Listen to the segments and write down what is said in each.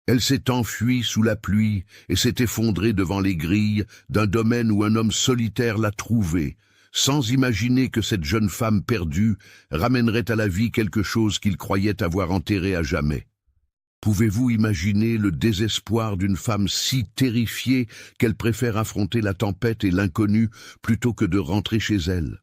Elle s'est enfuie sous la pluie et s'est effondrée devant les grilles d'un domaine où un homme solitaire l'a trouvée, sans imaginer que cette jeune femme perdue ramènerait à la vie quelque chose qu'il croyait avoir enterré à jamais. Pouvez-vous imaginer le désespoir d'une femme si terrifiée qu'elle préfère affronter la tempête et l'inconnu plutôt que de rentrer chez elle?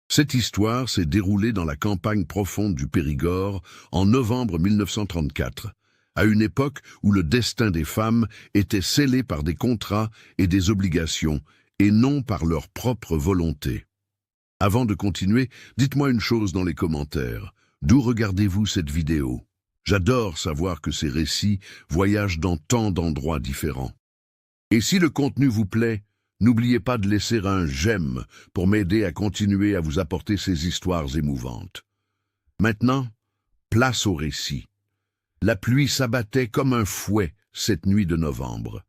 Cette histoire s'est déroulée dans la campagne profonde du Périgord en novembre 1934, à une époque où le destin des femmes était scellé par des contrats et des obligations, et non par leur propre volonté. Avant de continuer, dites-moi une chose dans les commentaires. D'où regardez-vous cette vidéo? J'adore savoir que ces récits voyagent dans tant d'endroits différents. Et si le contenu vous plaît, n'oubliez pas de laisser un j'aime pour m'aider à continuer à vous apporter ces histoires émouvantes. Maintenant, place au récit. La pluie s'abattait comme un fouet cette nuit de novembre.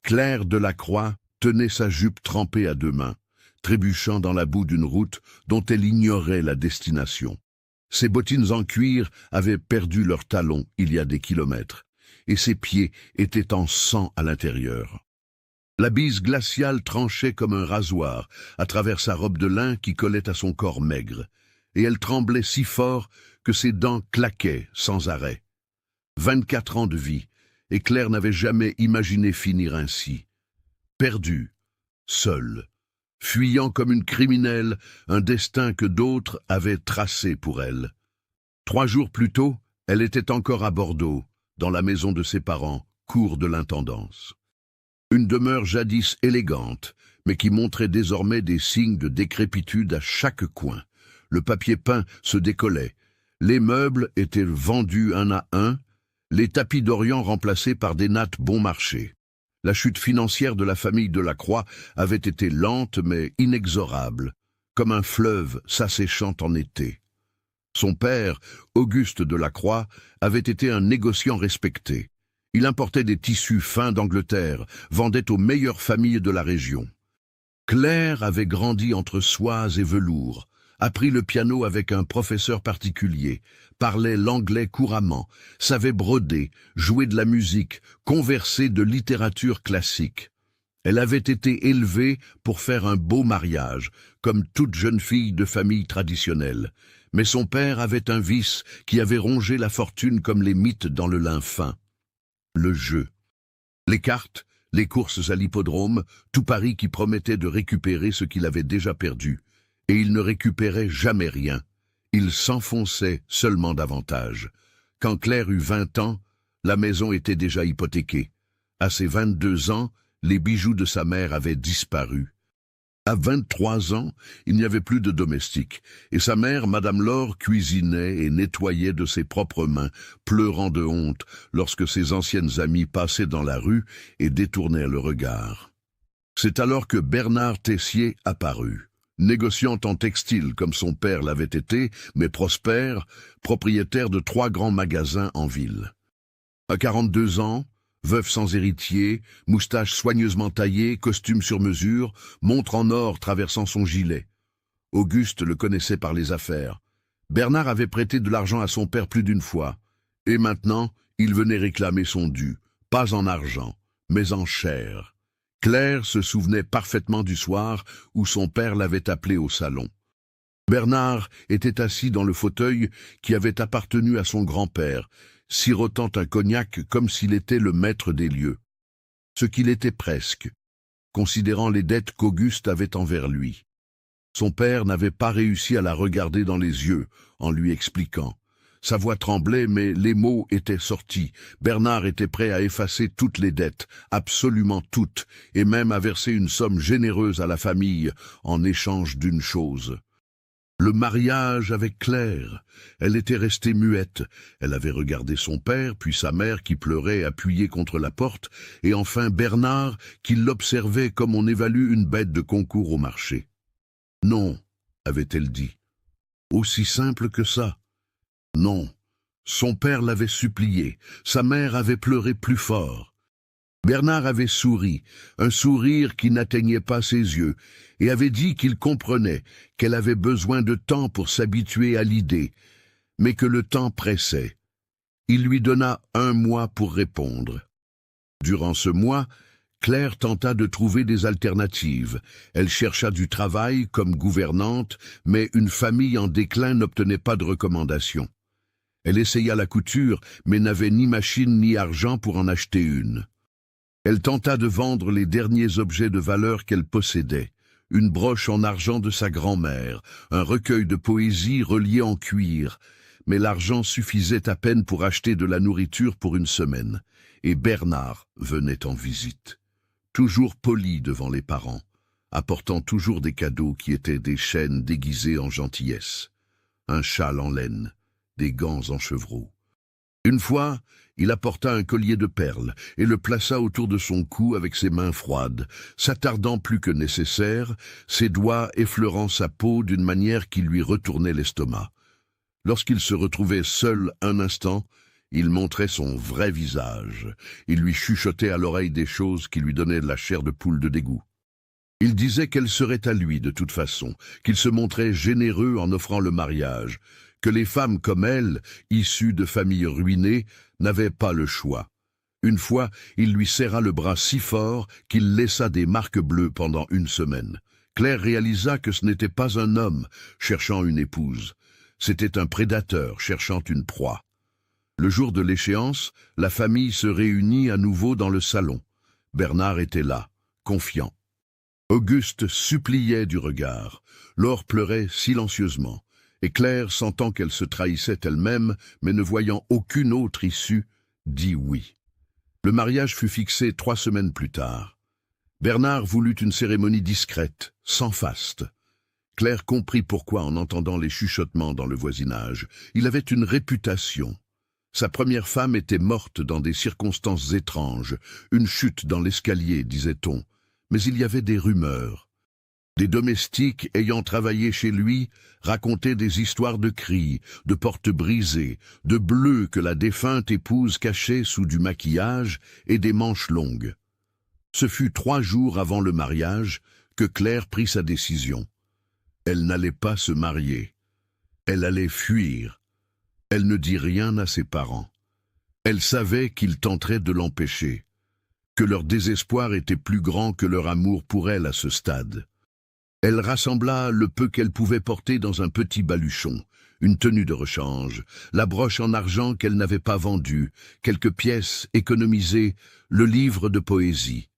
Claire Delacroix tenait sa jupe trempée à deux mains, trébuchant dans la boue d'une route dont elle ignorait la destination. Ses bottines en cuir avaient perdu leurs talons il y a des kilomètres, et ses pieds étaient en sang à l'intérieur. La bise glaciale tranchait comme un rasoir à travers sa robe de lin qui collait à son corps maigre, et elle tremblait si fort que ses dents claquaient sans arrêt. 24 ans de vie, et Claire n'avait jamais imaginé finir ainsi. Perdue, seule, fuyant comme une criminelle un destin que d'autres avaient tracé pour elle. 3 jours plus tôt, elle était encore à Bordeaux, dans la maison de ses parents, cour de l'intendance. Une demeure jadis élégante, mais qui montrait désormais des signes de décrépitude à chaque coin. Le papier peint se décollait, les meubles étaient vendus un à un, les tapis d'Orient remplacés par des nattes bon marché. La chute financière de la famille Delacroix avait été lente mais inexorable, comme un fleuve s'asséchant en été. Son père, Auguste Delacroix, avait été un négociant respecté. Il importait des tissus fins d'Angleterre, vendait aux meilleures familles de la région. Claire avait grandi entre soies et velours, appris le piano avec un professeur particulier, parlait l'anglais couramment, savait broder, jouer de la musique, converser de littérature classique. Elle avait été élevée pour faire un beau mariage, comme toute jeune fille de famille traditionnelle. Mais son père avait un vice qui avait rongé la fortune comme les mythes dans le lin fin. Le jeu. Les cartes, les courses à l'hippodrome, tout Paris qui promettait de récupérer ce qu'il avait déjà perdu. Et il ne récupérait jamais rien. Il s'enfonçait seulement davantage. Quand Claire eut 20 ans, la maison était déjà hypothéquée. À ses 22 ans, les bijoux de sa mère avaient disparu. À 23 ans, il n'y avait plus de domestique, et sa mère, Madame Laure, cuisinait et nettoyait de ses propres mains, pleurant de honte lorsque ses anciennes amies passaient dans la rue et détournèrent le regard. C'est alors que Bernard Tessier apparut. Négociant en textile comme son père l'avait été, mais prospère, propriétaire de 3 grands magasins en ville. À 42 ans, veuf sans héritier, moustache soigneusement taillée, costume sur mesure, montre en or traversant son gilet. Auguste le connaissait par les affaires. Bernard avait prêté de l'argent à son père plus d'une fois, et maintenant il venait réclamer son dû, pas en argent, mais en chair. Claire se souvenait parfaitement du soir où son père l'avait appelé au salon. Bernard était assis dans le fauteuil qui avait appartenu à son grand-père, sirotant un cognac comme s'il était le maître des lieux. Ce qu'il était presque, considérant les dettes qu'Auguste avait envers lui. Son père n'avait pas réussi à la regarder dans les yeux en lui expliquant. Sa voix tremblait, mais les mots étaient sortis. Bernard était prêt à effacer toutes les dettes, absolument toutes, et même à verser une somme généreuse à la famille en échange d'une chose. Le mariage avec Claire. Elle était restée muette. Elle avait regardé son père, puis sa mère qui pleurait appuyée contre la porte, et enfin Bernard qui l'observait comme on évalue une bête de concours au marché. « Non », avait-elle dit. « Aussi simple que ça ?» Non, son père l'avait supplié, sa mère avait pleuré plus fort. Bernard avait souri, un sourire qui n'atteignait pas ses yeux, et avait dit qu'il comprenait qu'elle avait besoin de temps pour s'habituer à l'idée, mais que le temps pressait. Il lui donna 1 mois pour répondre. Durant ce mois, Claire tenta de trouver des alternatives. Elle chercha du travail comme gouvernante, mais une famille en déclin n'obtenait pas de recommandations. Elle essaya la couture, mais n'avait ni machine ni argent pour en acheter une. Elle tenta de vendre les derniers objets de valeur qu'elle possédait. Une broche en argent de sa grand-mère, un recueil de poésie relié en cuir. Mais l'argent suffisait à peine pour acheter de la nourriture pour une semaine. Et Bernard venait en visite. Toujours poli devant les parents, apportant toujours des cadeaux qui étaient des chaînes déguisées en gentillesse, un châle en laine, des gants en chevreau. Une fois, il apporta un collier de perles et le plaça autour de son cou avec ses mains froides, s'attardant plus que nécessaire, ses doigts effleurant sa peau d'une manière qui lui retournait l'estomac. Lorsqu'il se retrouvait seul un instant, il montrait son vrai visage. Il lui chuchotait à l'oreille des choses qui lui donnaient de la chair de poule de dégoût. Il disait qu'elle serait à lui de toute façon, qu'il se montrait généreux en offrant le mariage, que les femmes comme elle, issues de familles ruinées, n'avaient pas le choix. Une fois, il lui serra le bras si fort qu'il laissa des marques bleues pendant 1 semaine. Claire réalisa que ce n'était pas un homme cherchant une épouse. C'était un prédateur cherchant une proie. Le jour de l'échéance, la famille se réunit à nouveau dans le salon. Bernard était là, confiant. Auguste suppliait du regard. Laure pleurait silencieusement. Et Claire, sentant qu'elle se trahissait elle-même, mais ne voyant aucune autre issue, dit oui. Le mariage fut fixé 3 semaines plus tard. Bernard voulut une cérémonie discrète, sans faste. Claire comprit pourquoi en entendant les chuchotements dans le voisinage. Il avait une réputation. Sa première femme était morte dans des circonstances étranges, une chute dans l'escalier, disait-on, mais il y avait des rumeurs. Des domestiques ayant travaillé chez lui racontaient des histoires de cris, de portes brisées, de bleus que la défunte épouse cachait sous du maquillage et des manches longues. Ce fut 3 jours avant le mariage que Claire prit sa décision. Elle n'allait pas se marier. Elle allait fuir. Elle ne dit rien à ses parents. Elle savait qu'ils tenteraient de l'empêcher, que leur désespoir était plus grand que leur amour pour elle à ce stade. Elle rassembla le peu qu'elle pouvait porter dans un petit baluchon, une tenue de rechange, la broche en argent qu'elle n'avait pas vendue, quelques pièces économisées, le livre de poésie.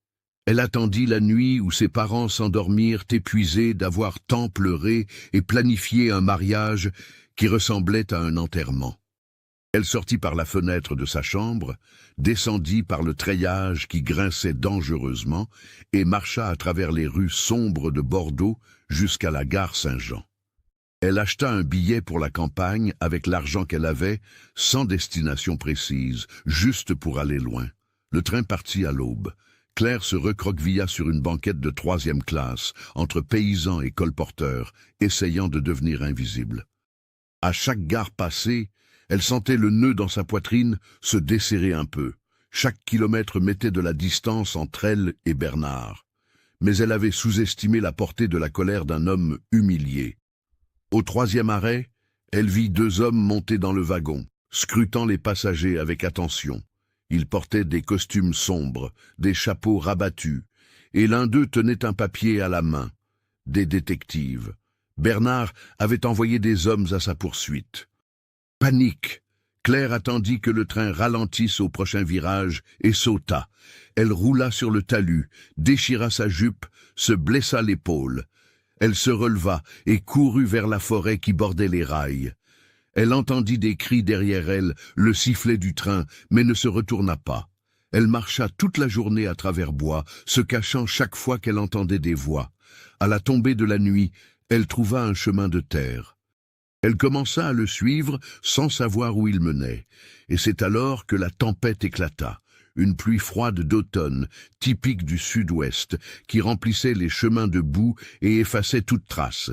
Elle attendit la nuit où ses parents s'endormirent épuisés d'avoir tant pleuré et planifié un mariage qui ressemblait à un enterrement. Elle sortit par la fenêtre de sa chambre, descendit par le treillage qui grinçait dangereusement et marcha à travers les rues sombres de Bordeaux jusqu'à la gare Saint-Jean. Elle acheta un billet pour la campagne avec l'argent qu'elle avait, sans destination précise, juste pour aller loin. Le train partit à l'aube. Claire se recroquevilla sur une banquette de 3e classe, entre paysans et colporteurs, essayant de devenir invisible. À chaque gare passée, elle sentait le nœud dans sa poitrine se desserrer un peu. Chaque kilomètre mettait de la distance entre elle et Bernard. Mais elle avait sous-estimé la portée de la colère d'un homme humilié. Au 3e arrêt, elle vit 2 hommes monter dans le wagon, scrutant les passagers avec attention. Ils portaient des costumes sombres, des chapeaux rabattus, et l'un d'eux tenait un papier à la main. Des détectives. Bernard avait envoyé des hommes à sa poursuite. Panique. Claire attendit que le train ralentisse au prochain virage et sauta. Elle roula sur le talus, déchira sa jupe, se blessa l'épaule. Elle se releva et courut vers la forêt qui bordait les rails. Elle entendit des cris derrière elle, le sifflet du train, mais ne se retourna pas. Elle marcha toute la journée à travers bois, se cachant chaque fois qu'elle entendait des voix. À la tombée de la nuit, elle trouva un chemin de terre. Elle commença à le suivre sans savoir où il menait, et c'est alors que la tempête éclata. Une pluie froide d'automne, typique du sud-ouest, qui remplissait les chemins de boue et effaçait toute trace.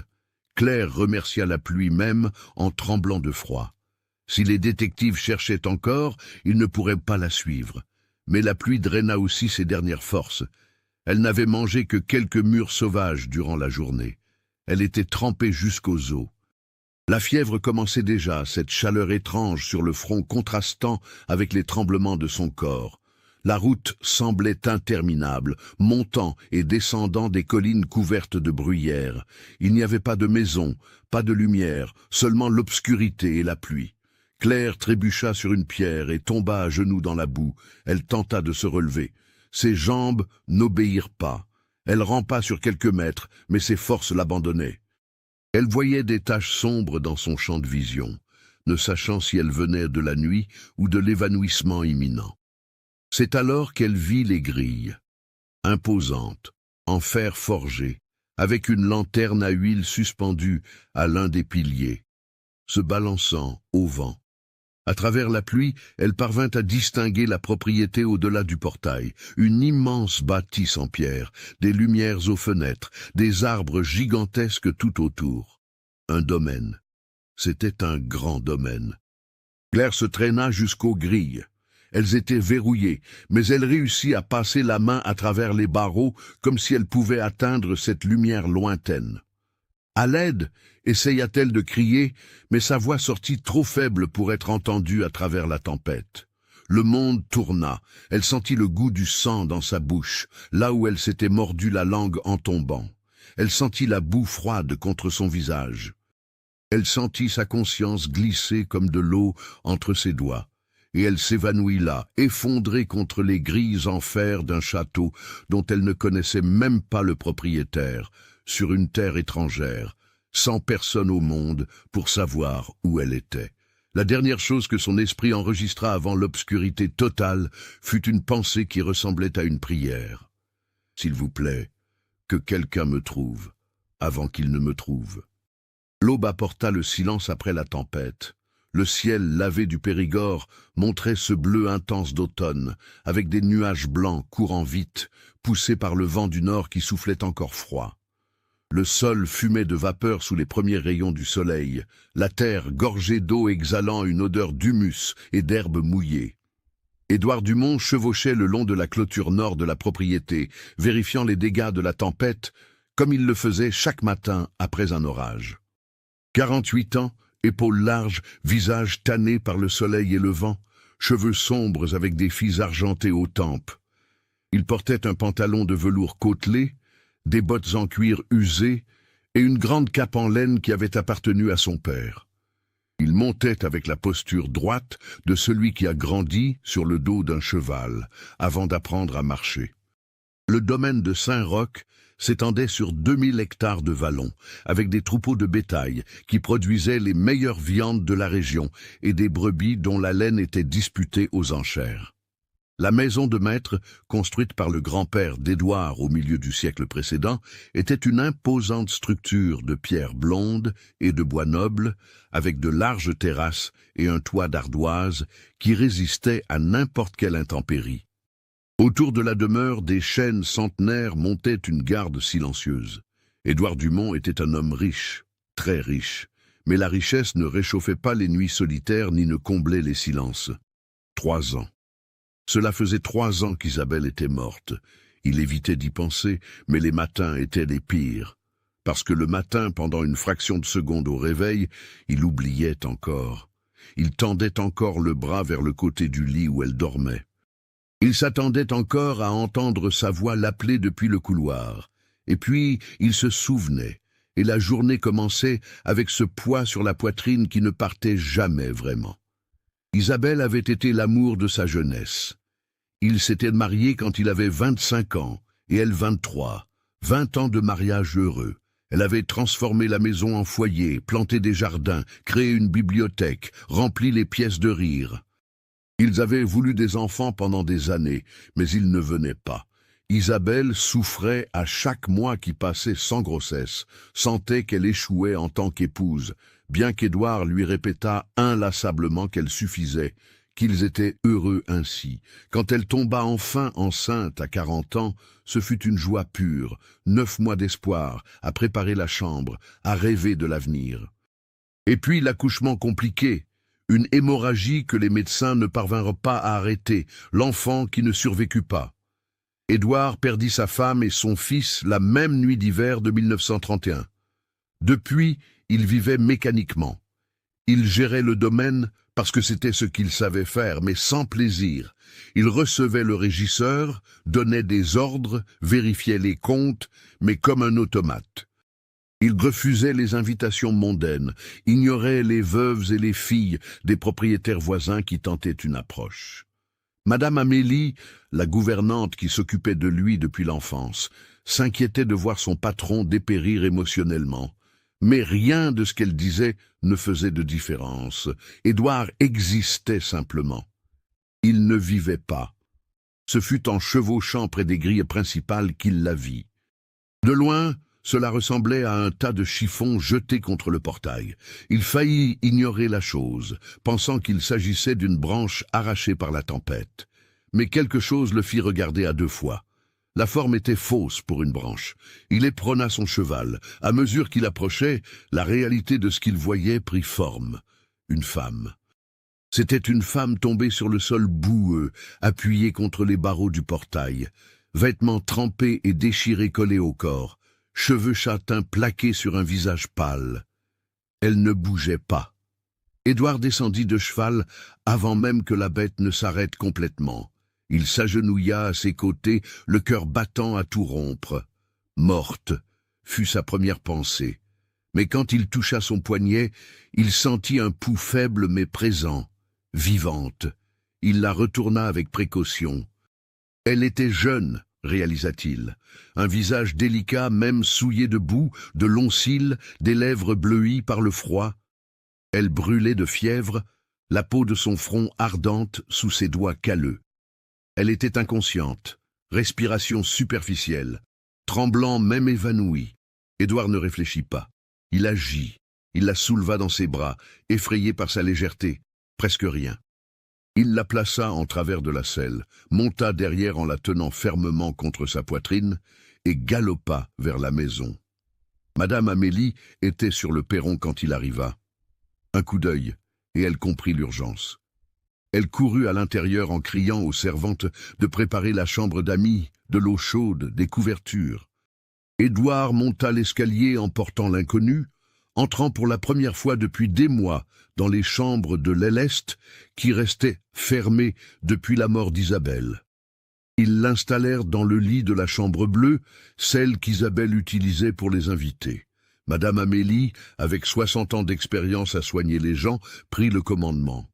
Claire remercia la pluie même en tremblant de froid. Si les détectives cherchaient encore, ils ne pourraient pas la suivre. Mais la pluie draina aussi ses dernières forces. Elle n'avait mangé que quelques mûres sauvages durant la journée. Elle était trempée jusqu'aux os. La fièvre commençait déjà, cette chaleur étrange sur le front contrastant avec les tremblements de son corps. La route semblait interminable, montant et descendant des collines couvertes de bruyères. Il n'y avait pas de maison, pas de lumière, seulement l'obscurité et la pluie. Claire trébucha sur une pierre et tomba à genoux dans la boue. Elle tenta de se relever. Ses jambes n'obéirent pas. Elle rampa sur quelques mètres, mais ses forces l'abandonnaient. Elle voyait des taches sombres dans son champ de vision, ne sachant si elles venaient de la nuit ou de l'évanouissement imminent. C'est alors qu'elle vit les grilles, imposantes, en fer forgé, avec une lanterne à huile suspendue à l'un des piliers, se balançant au vent. À travers la pluie, elle parvint à distinguer la propriété au-delà du portail, une immense bâtisse en pierre, des lumières aux fenêtres, des arbres gigantesques tout autour. Un domaine. C'était un grand domaine. Claire se traîna jusqu'aux grilles. Elles étaient verrouillées, mais elle réussit à passer la main à travers les barreaux comme si elle pouvait atteindre cette lumière lointaine. À l'aide, essaya-t-elle de crier, mais sa voix sortit trop faible pour être entendue à travers la tempête. Le monde tourna, elle sentit le goût du sang dans sa bouche, là où elle s'était mordu la langue en tombant. Elle sentit la boue froide contre son visage. Elle sentit sa conscience glisser comme de l'eau entre ses doigts, et elle s'évanouit là, effondrée contre les grilles en fer d'un château dont elle ne connaissait même pas le propriétaire, sur une terre étrangère, sans personne au monde pour savoir où elle était. La dernière chose que son esprit enregistra avant l'obscurité totale fut une pensée qui ressemblait à une prière. « S'il vous plaît, que quelqu'un me trouve, avant qu'il ne me trouve. » L'aube apporta le silence après la tempête. Le ciel lavé du Périgord montrait ce bleu intense d'automne, avec des nuages blancs courant vite, poussés par le vent du nord qui soufflait encore froid. Le sol fumait de vapeur sous les premiers rayons du soleil, la terre gorgée d'eau exhalant une odeur d'humus et d'herbes mouillées. Édouard Dumont chevauchait le long de la clôture nord de la propriété, vérifiant les dégâts de la tempête, comme il le faisait chaque matin après un orage. 48 ans, épaules larges, visage tanné par le soleil et le vent, cheveux sombres avec des fils argentés aux tempes. Il portait un pantalon de velours côtelé, des bottes en cuir usées et une grande cape en laine qui avait appartenu à son père. Il montait avec la posture droite de celui qui a grandi sur le dos d'un cheval, avant d'apprendre à marcher. Le domaine de Saint-Roch s'étendait sur 2000 hectares de vallons, avec des troupeaux de bétail qui produisaient les meilleures viandes de la région et des brebis dont la laine était disputée aux enchères. La maison de maître, construite par le grand-père d'Édouard au milieu du siècle précédent, était une imposante structure de pierre blonde et de bois noble, avec de larges terrasses et un toit d'ardoise qui résistait à n'importe quelle intempérie. Autour de la demeure, des chênes centenaires montaient une garde silencieuse. Édouard Dumont était un homme riche, très riche, mais la richesse ne réchauffait pas les nuits solitaires ni ne comblait les silences. 3 ans. Cela faisait 3 ans qu'Isabelle était morte. Il évitait d'y penser, mais les matins étaient les pires. Parce que le matin, pendant une fraction de seconde au réveil, il oubliait encore. Il tendait encore le bras vers le côté du lit où elle dormait. Il s'attendait encore à entendre sa voix l'appeler depuis le couloir. Et puis, il se souvenait, et la journée commençait avec ce poids sur la poitrine qui ne partait jamais vraiment. Isabelle avait été l'amour de sa jeunesse. Il s'était marié quand il avait 25 ans, et elle 23, 20 ans de mariage heureux. Elle avait transformé la maison en foyer, planté des jardins, créé une bibliothèque, rempli les pièces de rire. Ils avaient voulu des enfants pendant des années, mais ils ne venaient pas. Isabelle souffrait à chaque mois qui passait sans grossesse, sentait qu'elle échouait en tant qu'épouse, bien qu'Édouard lui répétât inlassablement qu'elle suffisait, qu'ils étaient heureux ainsi. Quand elle tomba enfin enceinte à 40 ans, ce fut une joie pure, 9 mois d'espoir, à préparer la chambre, à rêver de l'avenir. Et puis l'accouchement compliqué, une hémorragie que les médecins ne parvinrent pas à arrêter, l'enfant qui ne survécut pas. Édouard perdit sa femme et son fils la même nuit d'hiver de 1931. Depuis, Il vivait mécaniquement. Il gérait le domaine parce que c'était ce qu'il savait faire, mais sans plaisir. Il recevait le régisseur, donnait des ordres, vérifiait les comptes, mais comme un automate. Il refusait les invitations mondaines, ignorait les veuves et les filles des propriétaires voisins qui tentaient une approche. Madame Amélie, la gouvernante qui s'occupait de lui depuis l'enfance, s'inquiétait de voir son patron dépérir émotionnellement. Mais rien de ce qu'elle disait ne faisait de différence. Édouard existait simplement. Il ne vivait pas. Ce fut en chevauchant près des grilles principales qu'il la vit. De loin, cela ressemblait à un tas de chiffons jetés contre le portail. Il faillit ignorer la chose, pensant qu'il s'agissait d'une branche arrachée par la tempête. Mais quelque chose le fit regarder à 2 fois. La forme était fausse pour une branche. Il éperonna son cheval. À mesure qu'il approchait, la réalité de ce qu'il voyait prit forme. Une femme. C'était une femme tombée sur le sol boueux, appuyée contre les barreaux du portail. Vêtements trempés et déchirés collés au corps. Cheveux châtains plaqués sur un visage pâle. Elle ne bougeait pas. Édouard descendit de cheval avant même que la bête ne s'arrête complètement. Il s'agenouilla à ses côtés, le cœur battant à tout rompre. Morte, fut sa première pensée. Mais quand il toucha son poignet, il sentit un pouls faible mais présent, vivante. Il la retourna avec précaution. Elle était jeune, réalisa-t-il. Un visage délicat, même souillé de boue, de longs cils, des lèvres bleuies par le froid. Elle brûlait de fièvre, la peau de son front ardente sous ses doigts calleux. Elle était inconsciente, respiration superficielle, tremblant même évanoui. Édouard ne réfléchit pas. Il agit. Il la souleva dans ses bras, effrayé par sa légèreté. Presque rien. Il la plaça en travers de la selle, monta derrière en la tenant fermement contre sa poitrine et galopa vers la maison. Madame Amélie était sur le perron quand il arriva. Un coup d'œil, et elle comprit l'urgence. Elle courut à l'intérieur en criant aux servantes de préparer la chambre d'amis, de l'eau chaude, des couvertures. Édouard monta l'escalier en portant l'inconnu, entrant pour la première fois depuis des mois dans les chambres de l'aile est qui restaient fermées depuis la mort d'Isabelle. Ils l'installèrent dans le lit de la chambre bleue, celle qu'Isabelle utilisait pour les invités. Madame Amélie, avec 60 ans d'expérience à soigner les gens, prit le commandement.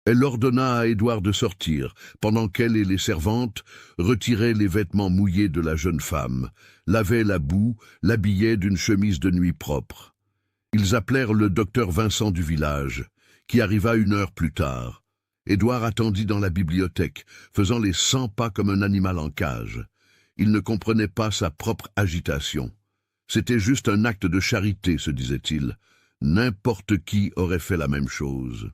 Elle ordonna à Édouard de sortir, pendant qu'elle et les servantes retiraient les vêtements mouillés de la jeune femme, lavaient la boue, l'habillaient d'une chemise de nuit propre. Ils appelèrent le docteur Vincent du village, qui arriva 1 heure plus tard. Édouard attendit dans la bibliothèque, faisant les 100 pas comme un animal en cage. Il ne comprenait pas sa propre agitation. C'était juste un acte de charité, se disait-il. N'importe qui aurait fait la même chose.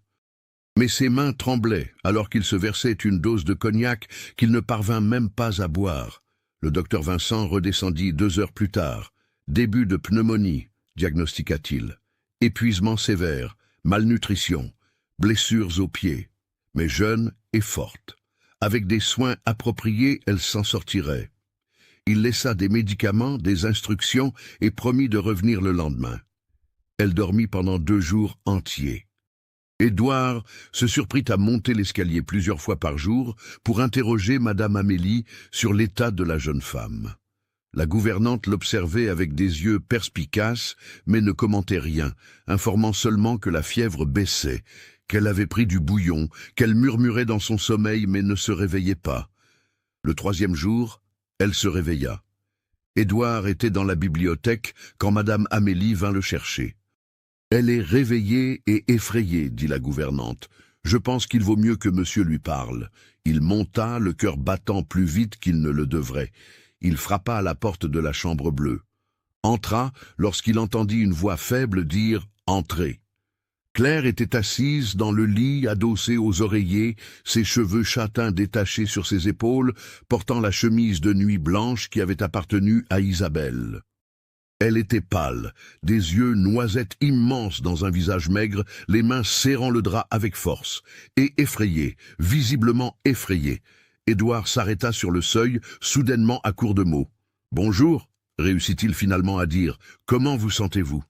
Mais ses mains tremblaient alors qu'il se versait une dose de cognac qu'il ne parvint même pas à boire. Le docteur Vincent redescendit 2 heures plus tard. Début de pneumonie, diagnostiqua-t-il. Épuisement sévère, malnutrition, blessures aux pieds. Mais jeune et forte. Avec des soins appropriés, elle s'en sortirait. Il laissa des médicaments, des instructions et promit de revenir le lendemain. Elle dormit pendant 2 jours entiers. Édouard se surprit à monter l'escalier plusieurs fois par jour pour interroger Madame Amélie sur l'état de la jeune femme. La gouvernante l'observait avec des yeux perspicaces, mais ne commentait rien, informant seulement que la fièvre baissait, qu'elle avait pris du bouillon, qu'elle murmurait dans son sommeil mais ne se réveillait pas. Le 3e jour, elle se réveilla. Édouard était dans la bibliothèque quand Madame Amélie vint le chercher. « Elle est réveillée et effrayée, dit la gouvernante. Je pense qu'il vaut mieux que monsieur lui parle. » Il monta, le cœur battant plus vite qu'il ne le devrait. Il frappa à la porte de la chambre bleue. Entra lorsqu'il entendit une voix faible dire « Entrez ». Claire était assise dans le lit, adossée aux oreillers, ses cheveux châtains détachés sur ses épaules, portant la chemise de nuit blanche qui avait appartenu à Isabelle. Elle était pâle, des yeux noisettes immenses dans un visage maigre, les mains serrant le drap avec force, et effrayée, visiblement effrayée. Édouard s'arrêta sur le seuil, soudainement à court de mots. « Bonjour », réussit-il finalement à dire. « Comment vous sentez-vous »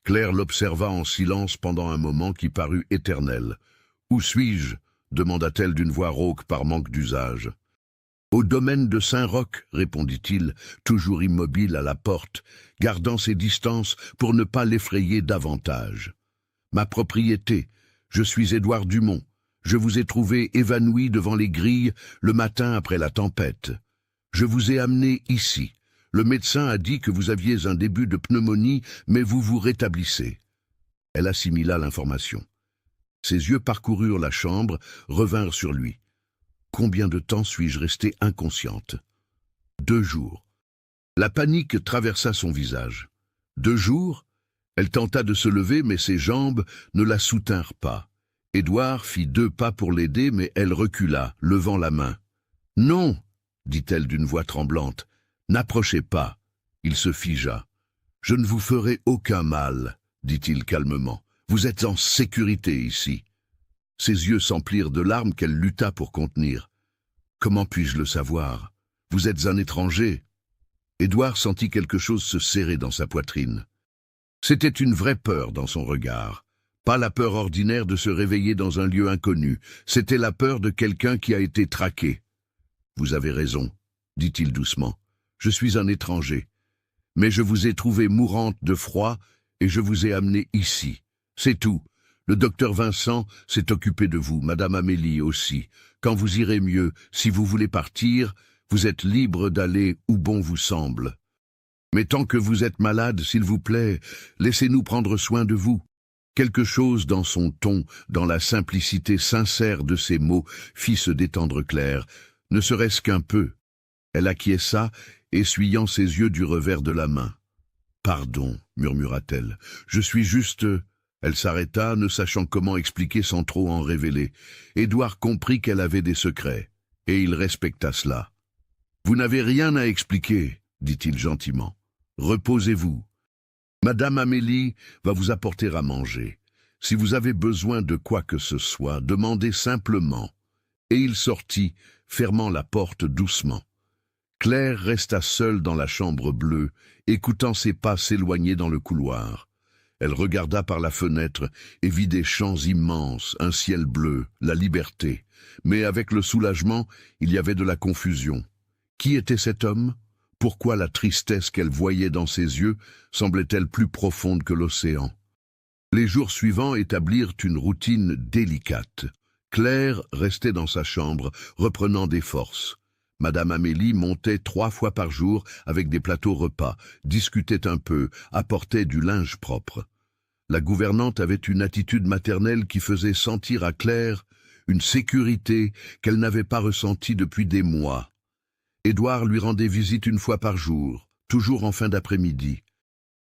Claire l'observa en silence pendant un moment qui parut éternel. « Où suis-je » demanda-t-elle d'une voix rauque par manque d'usage. « Au domaine de Saint-Roch » répondit-il, toujours immobile à la porte, gardant ses distances pour ne pas l'effrayer davantage. « Ma propriété, je suis Édouard Dumont. Je vous ai trouvé évanoui devant les grilles le matin après la tempête. Je vous ai amené ici. Le médecin a dit que vous aviez un début de pneumonie, mais vous vous rétablissez. » Elle assimila l'information. Ses yeux parcoururent la chambre, revinrent sur lui. « Combien de temps suis-je restée inconsciente ?»« 2 jours. » La panique traversa son visage. « 2 jours ?» Elle tenta de se lever, mais ses jambes ne la soutinrent pas. Édouard fit 2 pas pour l'aider, mais elle recula, levant la main. « Non !» dit-elle d'une voix tremblante. « N'approchez pas. » Il se figea. « Je ne vous ferai aucun mal, » dit-il calmement. « Vous êtes en sécurité ici. » Ses yeux s'emplirent de larmes qu'elle lutta pour contenir. « Comment puis-je le savoir? Vous êtes un étranger. » Édouard sentit quelque chose se serrer dans sa poitrine. C'était une vraie peur dans son regard. Pas la peur ordinaire de se réveiller dans un lieu inconnu. C'était la peur de quelqu'un qui a été traqué. « Vous avez raison, » dit-il doucement. « Je suis un étranger. Mais je vous ai trouvée mourante de froid et je vous ai amené ici. C'est tout. Le docteur Vincent s'est occupé de vous, Madame Amélie aussi. Quand vous irez mieux, si vous voulez partir, vous êtes libre d'aller où bon vous semble. Mais tant que vous êtes malade, s'il vous plaît, laissez-nous prendre soin de vous. » Quelque chose dans son ton, dans la simplicité sincère de ses mots, fit se détendre Claire, ne serait-ce qu'un peu. Elle acquiesça, essuyant ses yeux du revers de la main. « Pardon, » murmura-t-elle, « je suis juste... » Elle s'arrêta, ne sachant comment expliquer sans trop en révéler. Édouard comprit qu'elle avait des secrets, et il respecta cela. « Vous n'avez rien à expliquer, » dit-il gentiment. « Reposez-vous. Madame Amélie va vous apporter à manger. Si vous avez besoin de quoi que ce soit, demandez simplement. » Et il sortit, fermant la porte doucement. Claire resta seule dans la chambre bleue, écoutant ses pas s'éloigner dans le couloir. Elle regarda par la fenêtre et vit des champs immenses, un ciel bleu, la liberté. Mais avec le soulagement, il y avait de la confusion. Qui était cet homme? Pourquoi la tristesse qu'elle voyait dans ses yeux semblait-elle plus profonde que l'océan? Les jours suivants établirent une routine délicate. Claire restait dans sa chambre, reprenant des forces. Madame Amélie montait 3 fois par jour avec des plateaux repas, discutait un peu, apportait du linge propre. La gouvernante avait une attitude maternelle qui faisait sentir à Claire une sécurité qu'elle n'avait pas ressentie depuis des mois. Édouard lui rendait visite 1 fois par jour, toujours en fin d'après-midi.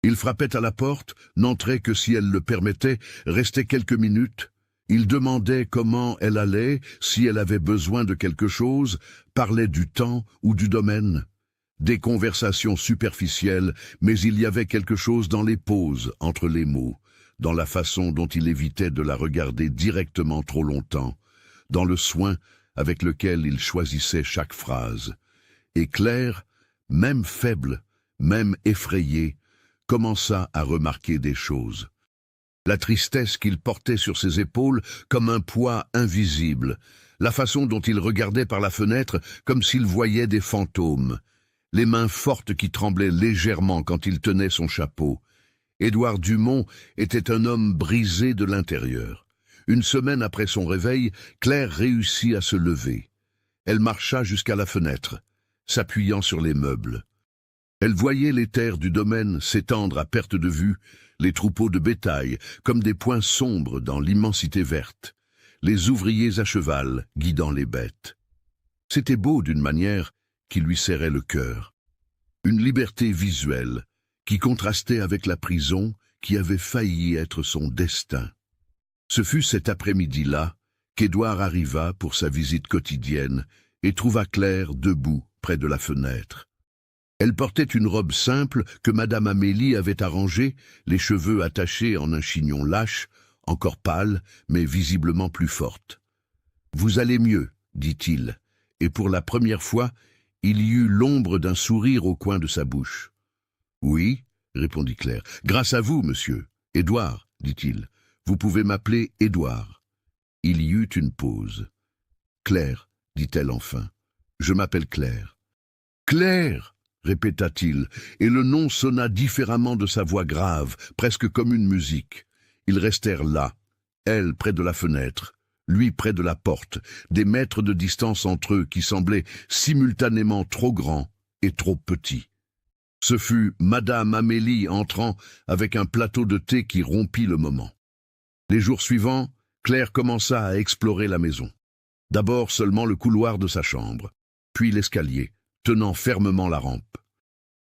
Il frappait à la porte, n'entrait que si elle le permettait, restait quelques minutes. Il demandait comment elle allait, si elle avait besoin de quelque chose, parlait du temps ou du domaine. Des conversations superficielles, mais il y avait quelque chose dans les pauses entre les mots, dans la façon dont il évitait de la regarder directement trop longtemps, dans le soin avec lequel il choisissait chaque phrase. Et Claire, même faible, même effrayée, commença à remarquer des choses. La tristesse qu'il portait sur ses épaules comme un poids invisible, la façon dont il regardait par la fenêtre comme s'il voyait des fantômes, les mains fortes qui tremblaient légèrement quand il tenait son chapeau. Édouard Dumont était un homme brisé de l'intérieur. 1 semaine après son réveil, Claire réussit à se lever. Elle marcha jusqu'à la fenêtre, s'appuyant sur les meubles. Elle voyait les terres du domaine s'étendre à perte de vue, les troupeaux de bétail, comme des points sombres dans l'immensité verte, les ouvriers à cheval guidant les bêtes. C'était beau d'une manière qui lui serrait le cœur. Une liberté visuelle qui contrastait avec la prison qui avait failli être son destin. Ce fut cet après-midi-là qu'Édouard arriva pour sa visite quotidienne et trouva Claire debout près de la fenêtre. Elle portait une robe simple que Madame Amélie avait arrangée, les cheveux attachés en un chignon lâche, encore pâle, mais visiblement plus forte. « Vous allez mieux, » dit-il, et pour la première fois, il y eut l'ombre d'un sourire au coin de sa bouche. « Oui, » répondit Claire, « grâce à vous, monsieur. » Édouard, dit-il, vous pouvez m'appeler Édouard. Il y eut une pause. Claire, dit-elle enfin. Je m'appelle Claire. Claire, répéta-t-il, et le nom sonna différemment de sa voix grave, presque comme une musique. Ils restèrent là, elle près de la fenêtre, lui près de la porte, des mètres de distance entre eux qui semblaient simultanément trop grands et trop petits. Ce fut Madame Amélie entrant avec un plateau de thé qui rompit le moment. Les jours suivants, Claire commença à explorer la maison. D'abord seulement le couloir de sa chambre, puis l'escalier, tenant fermement la rampe.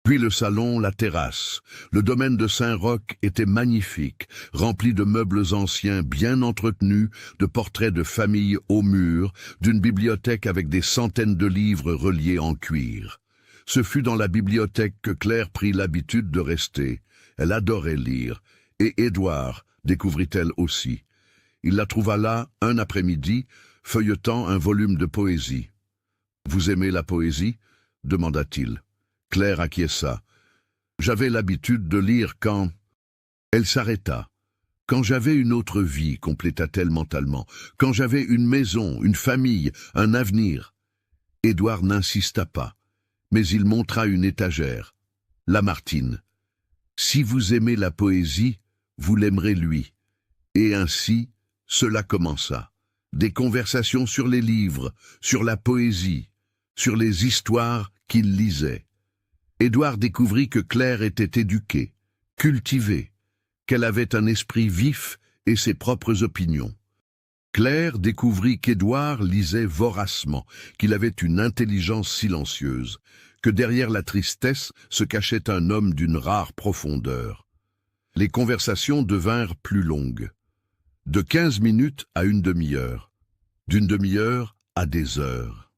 Puis le salon, la terrasse. Le domaine de Saint-Roch était magnifique, rempli de meubles anciens bien entretenus, de portraits de familles au mur, d'une bibliothèque avec des centaines de livres reliés en cuir. Ce fut dans la bibliothèque que Claire prit l'habitude de rester. Elle adorait lire, et Édouard découvrit-elle aussi. Il la trouva là, un après-midi, feuilletant un volume de poésie. « Vous aimez la poésie » demanda-t-il. Claire acquiesça. « J'avais l'habitude de lire quand... » Elle s'arrêta. « Quand j'avais une autre vie, compléta-t-elle mentalement. Quand j'avais une maison, une famille, un avenir. » Édouard n'insista pas, mais il montra une étagère. Lamartine. « Si vous aimez la poésie, vous l'aimerez lui. » Et ainsi, cela commença. Des conversations sur les livres, sur la poésie, sur les histoires qu'il lisait. Édouard découvrit que Claire était éduquée, cultivée, qu'elle avait un esprit vif et ses propres opinions. Claire découvrit qu'Édouard lisait voracement, qu'il avait une intelligence silencieuse, que derrière la tristesse se cachait un homme d'une rare profondeur. Les conversations devinrent plus longues. De 15 minutes à une demi-heure, d'une demi-heure à des heures.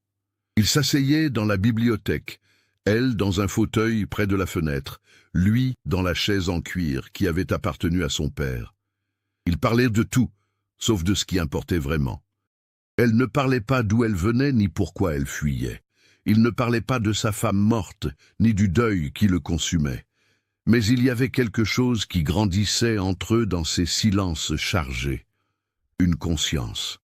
Ils s'asseyaient dans la bibliothèque, elle dans un fauteuil près de la fenêtre, lui dans la chaise en cuir qui avait appartenu à son père. Ils parlaient de tout, sauf de ce qui importait vraiment. Elle ne parlait pas d'où elle venait ni pourquoi elle fuyait. Il ne parlait pas de sa femme morte, ni du deuil qui le consumait. Mais il y avait quelque chose qui grandissait entre eux dans ces silences chargés. Une conscience.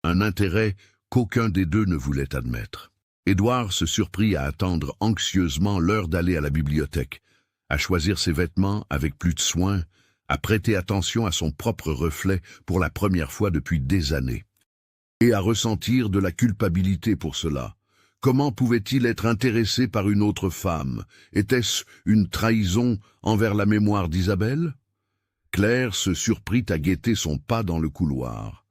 Un intérêt qu'aucun des deux ne voulait admettre. Édouard se surprit à attendre anxieusement l'heure d'aller à la bibliothèque, à choisir ses vêtements avec plus de soin, à prêter attention à son propre reflet pour la première fois depuis des années, et à ressentir de la culpabilité pour cela. Comment pouvait-il être intéressé par une autre femme? Était-ce une trahison envers la mémoire d'Isabelle? Claire se surprit à guetter son pas dans le couloir,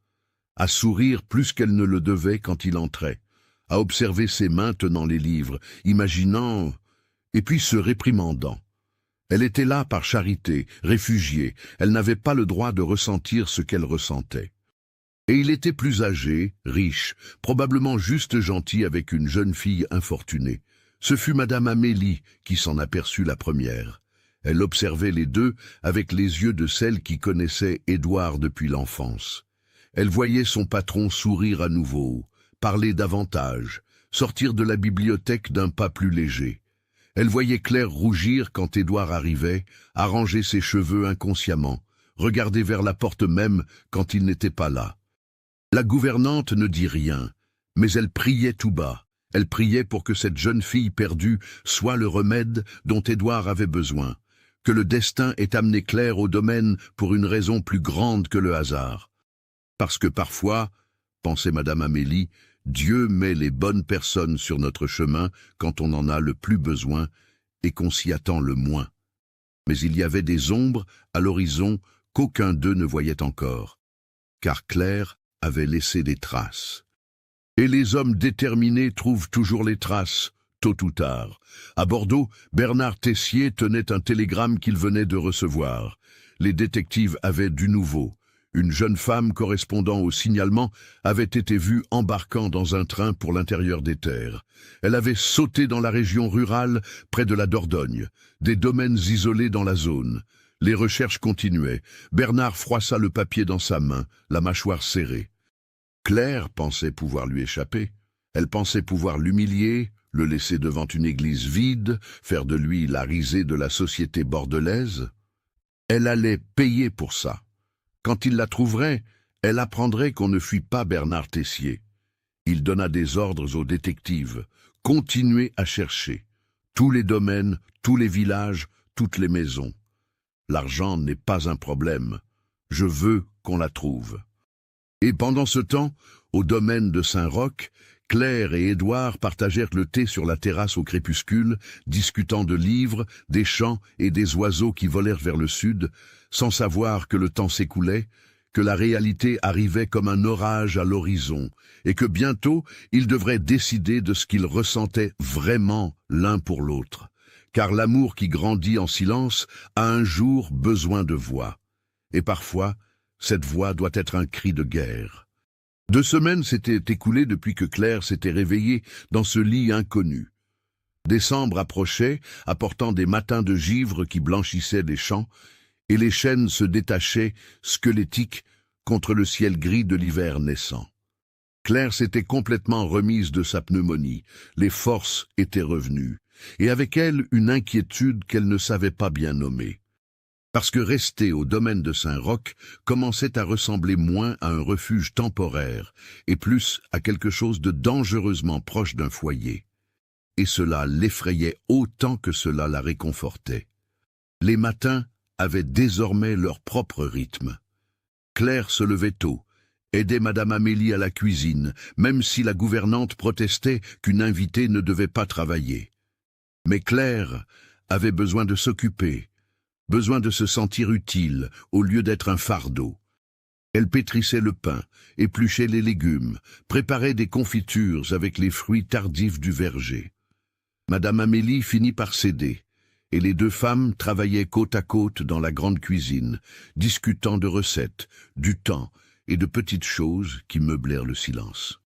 à sourire plus qu'elle ne le devait quand il entrait, à observer ses mains tenant les livres, imaginant, et puis se réprimandant. Elle était là par charité, réfugiée, elle n'avait pas le droit de ressentir ce qu'elle ressentait. Et il était plus âgé, riche, probablement juste gentil avec une jeune fille infortunée. Ce fut Madame Amélie qui s'en aperçut la première. Elle observait les deux avec les yeux de celle qui connaissait Édouard depuis l'enfance. Elle voyait son patron sourire à nouveau, parler davantage, sortir de la bibliothèque d'un pas plus léger. Elle voyait Claire rougir quand Édouard arrivait, arranger ses cheveux inconsciemment, regarder vers la porte même quand il n'était pas là. La gouvernante ne dit rien, mais elle priait tout bas. Elle priait pour que cette jeune fille perdue soit le remède dont Édouard avait besoin, que le destin ait amené Claire au domaine pour une raison plus grande que le hasard. Parce que parfois, pensait Madame Amélie, Dieu met les bonnes personnes sur notre chemin quand on en a le plus besoin et qu'on s'y attend le moins. Mais il y avait des ombres à l'horizon qu'aucun d'eux ne voyait encore, car Claire avait laissé des traces. Et les hommes déterminés trouvent toujours les traces, tôt ou tard. À Bordeaux, Bernard Tessier tenait un télégramme qu'il venait de recevoir. Les détectives avaient du nouveau. Une jeune femme correspondant au signalement avait été vue embarquant dans un train pour l'intérieur des terres. Elle avait sauté dans la région rurale près de la Dordogne, des domaines isolés dans la zone. Les recherches continuaient. Bernard froissa le papier dans sa main, la mâchoire serrée. Claire pensait pouvoir lui échapper. Elle pensait pouvoir l'humilier, le laisser devant une église vide, faire de lui la risée de la société bordelaise. Elle allait payer pour ça. Quand il la trouverait, elle apprendrait qu'on ne fuit pas Bernard Tessier. Il donna des ordres aux détectives. Continuez à chercher. Tous les domaines, tous les villages, toutes les maisons. L'argent n'est pas un problème. Je veux qu'on la trouve. Et pendant ce temps, au domaine de Saint-Roch, Claire et Édouard partagèrent le thé sur la terrasse au crépuscule, discutant de livres, des chants et des oiseaux qui volèrent vers le sud, sans savoir que le temps s'écoulait, que la réalité arrivait comme un orage à l'horizon, et que bientôt ils devraient décider de ce qu'ils ressentaient vraiment l'un pour l'autre. Car l'amour qui grandit en silence a un jour besoin de voix. Et parfois, cette voix doit être un cri de guerre. 2 semaines s'étaient écoulées depuis que Claire s'était réveillée dans ce lit inconnu. Décembre approchait, apportant des matins de givre qui blanchissaient les champs, et les chênes se détachaient, squelettiques, contre le ciel gris de l'hiver naissant. Claire s'était complètement remise de sa pneumonie, les forces étaient revenues, et avec elle une inquiétude qu'elle ne savait pas bien nommer. Parce que rester au domaine de Saint-Roch commençait à ressembler moins à un refuge temporaire et plus à quelque chose de dangereusement proche d'un foyer. Et cela l'effrayait autant que cela la réconfortait. Les matins avaient désormais leur propre rythme. Claire se levait tôt, aidait Madame Amélie à la cuisine, même si la gouvernante protestait qu'une invitée ne devait pas travailler. Mais Claire avait besoin de s'occuper, besoin de se sentir utile au lieu d'être un fardeau. Elle pétrissait le pain, épluchait les légumes, préparait des confitures avec les fruits tardifs du verger. Madame Amélie finit par céder, et les 2 femmes travaillaient côte à côte dans la grande cuisine, discutant de recettes, du temps et de petites choses qui meublèrent le silence.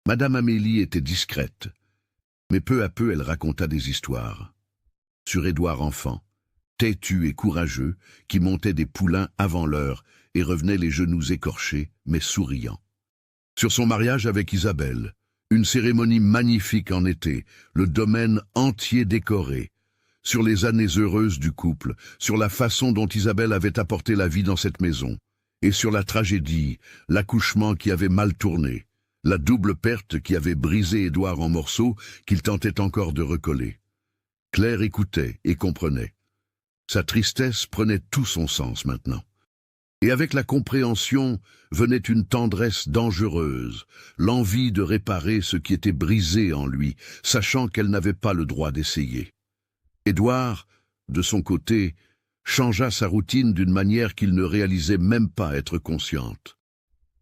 Madame Amélie était discrète, mais peu à peu elle raconta des histoires. Sur Édouard enfant, têtu et courageux, qui montait des poulains avant l'heure et revenait les genoux écorchés, mais souriant. Sur son mariage avec Isabelle, une cérémonie magnifique en été, le domaine entier décoré, sur les années heureuses du couple, sur la façon dont Isabelle avait apporté la vie dans cette maison, et sur la tragédie, l'accouchement qui avait mal tourné, la double perte qui avait brisé Édouard en morceaux qu'il tentait encore de recoller. Claire écoutait et comprenait. Sa tristesse prenait tout son sens maintenant. Et avec la compréhension venait une tendresse dangereuse, l'envie de réparer ce qui était brisé en lui, sachant qu'elle n'avait pas le droit d'essayer. Édouard, de son côté, changea sa routine d'une manière qu'il ne réalisait même pas être consciente.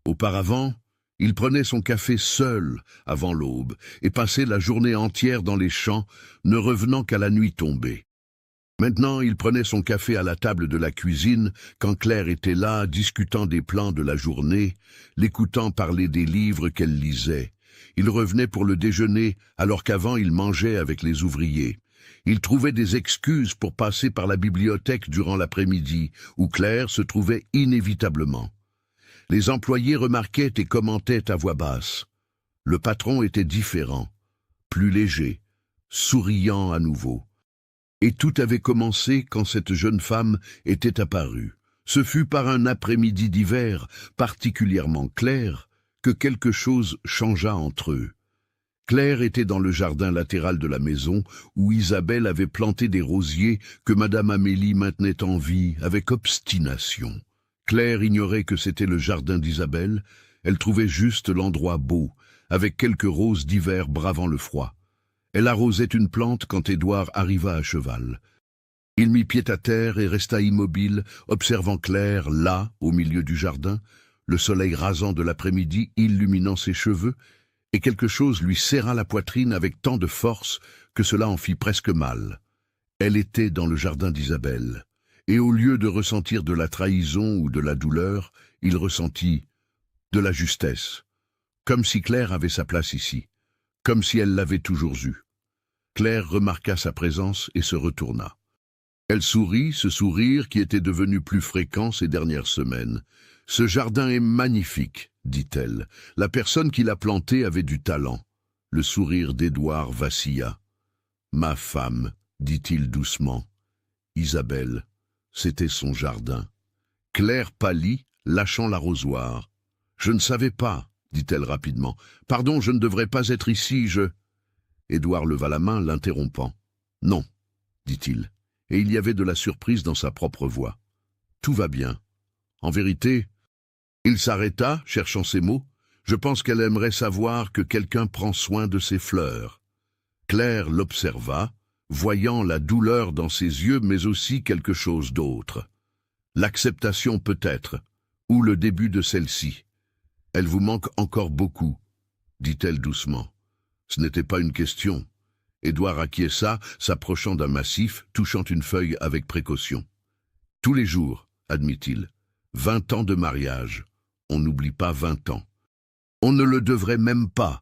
Auparavant, il prenait son café seul avant l'aube et passait la journée entière dans les champs, ne revenant qu'à la nuit tombée. Maintenant, il prenait son café à la table de la cuisine quand Claire était là, discutant des plans de la journée, l'écoutant parler des livres qu'elle lisait. Il revenait pour le déjeuner alors qu'avant il mangeait avec les ouvriers. Il trouvait des excuses pour passer par la bibliothèque durant l'après-midi, où Claire se trouvait inévitablement. Les employés remarquaient et commentaient à voix basse. Le patron était différent, plus léger, souriant à nouveau. Et tout avait commencé quand cette jeune femme était apparue. Ce fut par un après-midi d'hiver particulièrement clair que quelque chose changea entre eux. Claire était dans le jardin latéral de la maison où Isabelle avait planté des rosiers que Madame Amélie maintenait en vie avec obstination. Claire ignorait que c'était le jardin d'Isabelle, elle trouvait juste l'endroit beau, avec quelques roses d'hiver bravant le froid. Elle arrosait une plante quand Édouard arriva à cheval. Il mit pied à terre et resta immobile, observant Claire, là, au milieu du jardin, le soleil rasant de l'après-midi illuminant ses cheveux, et quelque chose lui serra la poitrine avec tant de force que cela en fit presque mal. Elle était dans le jardin d'Isabelle, et au lieu de ressentir de la trahison ou de la douleur, il ressentit de la justesse, comme si Claire avait sa place ici, comme si elle l'avait toujours eue. Claire remarqua sa présence et se retourna. Elle sourit, ce sourire qui était devenu plus fréquent ces dernières semaines. « Ce jardin est magnifique », dit-elle. La personne qui l'a planté avait du talent. Le sourire d'Édouard vacilla. « Ma femme », dit-il doucement. « Isabelle, c'était son jardin. Claire pâlit, lâchant l'arrosoir. « Je ne savais pas, dit-elle rapidement. Pardon, je ne devrais pas être ici, je... » Édouard leva la main, l'interrompant. « Non, dit-il, et il y avait de la surprise dans sa propre voix. Tout va bien. En vérité... » Il s'arrêta, cherchant ses mots. « Je pense qu'elle aimerait savoir que quelqu'un prend soin de ses fleurs. » Claire l'observa, voyant la douleur dans ses yeux, mais aussi quelque chose d'autre. L'acceptation peut-être, ou le début de celle-ci. « Elle vous manque encore beaucoup, » dit-elle doucement. Ce n'était pas une question. Édouard acquiesça, s'approchant d'un massif, touchant une feuille avec précaution. « Tous les jours, admit-il. 20 ans de mariage. On n'oublie pas 20 ans. On ne le devrait même pas. »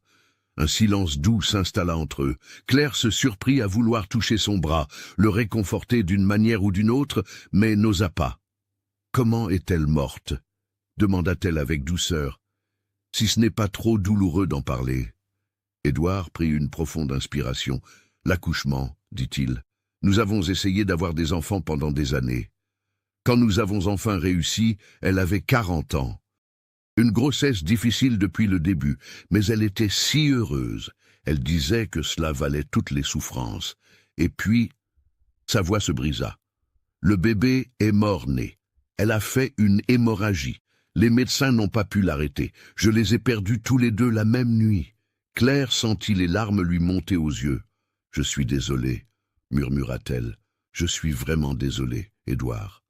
Un silence doux s'installa entre eux. Claire se surprit à vouloir toucher son bras, le réconforter d'une manière ou d'une autre, mais n'osa pas. « Comment est-elle morte ?» demanda-t-elle avec douceur. « Si ce n'est pas trop douloureux d'en parler. » Édouard prit une profonde inspiration. « L'accouchement, dit-il. Nous avons essayé d'avoir des enfants pendant des années. Quand nous avons enfin réussi, elle avait 40 ans. Une grossesse difficile depuis le début, mais elle était si heureuse. Elle disait que cela valait toutes les souffrances. Et puis, sa voix se brisa. Le bébé est mort-né. Elle a fait une hémorragie. Les médecins n'ont pas pu l'arrêter. Je les ai perdus tous les deux la même nuit. » Claire sentit les larmes lui monter aux yeux. « Je suis désolée, » murmura-t-elle. « Je suis vraiment désolée, Édouard. »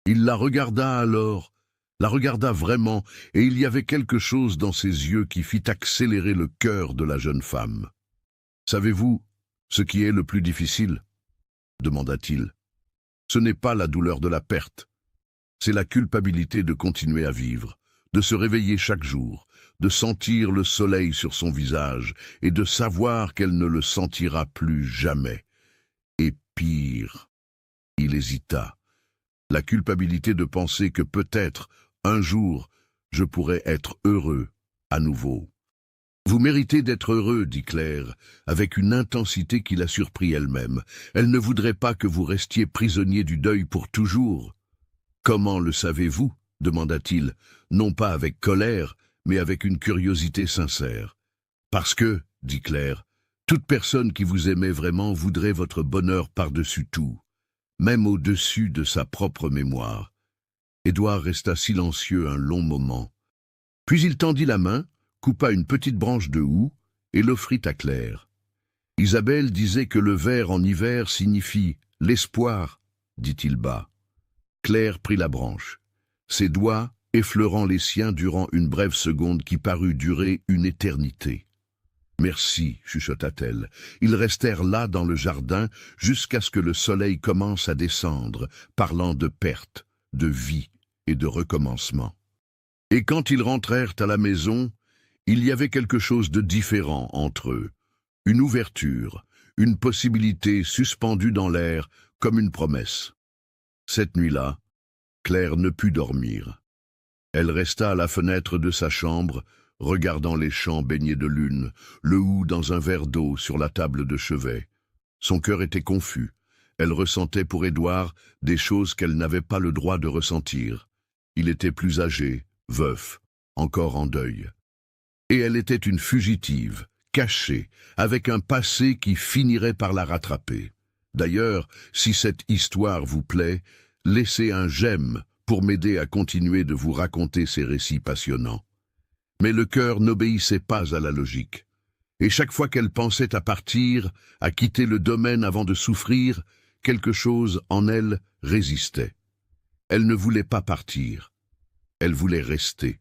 Il la regarda alors, la regarda vraiment, et il y avait quelque chose dans ses yeux qui fit accélérer le cœur de la jeune femme. « Savez-vous ce qui est le plus difficile ?» demanda-t-il. « Ce n'est pas la douleur de la perte. C'est la culpabilité de continuer à vivre, de se réveiller chaque jour, de sentir le soleil sur son visage et de savoir qu'elle ne le sentira plus jamais. Et pire, il hésita, la culpabilité de penser que peut-être, un jour, je pourrais être heureux à nouveau. « Vous méritez d'être heureux, » dit Claire, avec une intensité qui la surprit elle-même. Elle ne voudrait pas que vous restiez prisonnier du deuil pour toujours. « Comment le savez-vous » demanda-t-il, non pas avec colère, mais avec une curiosité sincère. « Parce que, » dit Claire, « toute personne qui vous aimait vraiment voudrait votre bonheur par-dessus tout, même au-dessus de sa propre mémoire. » Édouard resta silencieux un long moment. Puis il tendit la main, coupa une petite branche de houx et l'offrit à Claire. « Isabelle disait que le vert en hiver signifie l'espoir, » dit-il bas. Claire prit la branche. Ses doigts effleurant les siens durant une brève seconde qui parut durer une éternité. « Merci, » chuchota-t-elle. Ils restèrent là dans le jardin jusqu'à ce que le soleil commence à descendre, parlant de perte, de vie et de recommencement. Et quand ils rentrèrent à la maison, il y avait quelque chose de différent entre eux. Une ouverture, une possibilité suspendue dans l'air comme une promesse. Cette nuit-là, Claire ne put dormir. Elle resta à la fenêtre de sa chambre, regardant les champs baignés de lune, le houx dans un verre d'eau sur la table de chevet. Son cœur était confus. Elle ressentait pour Édouard des choses qu'elle n'avait pas le droit de ressentir. Il était plus âgé, veuf, encore en deuil. Et elle était une fugitive, cachée, avec un passé qui finirait par la rattraper. D'ailleurs, si cette histoire vous plaît, laissez un j'aime pour m'aider à continuer de vous raconter ces récits passionnants. Mais le cœur n'obéissait pas à la logique. Et chaque fois qu'elle pensait à partir, à quitter le domaine avant de souffrir, quelque chose en elle résistait. Elle ne voulait pas partir. Elle voulait rester.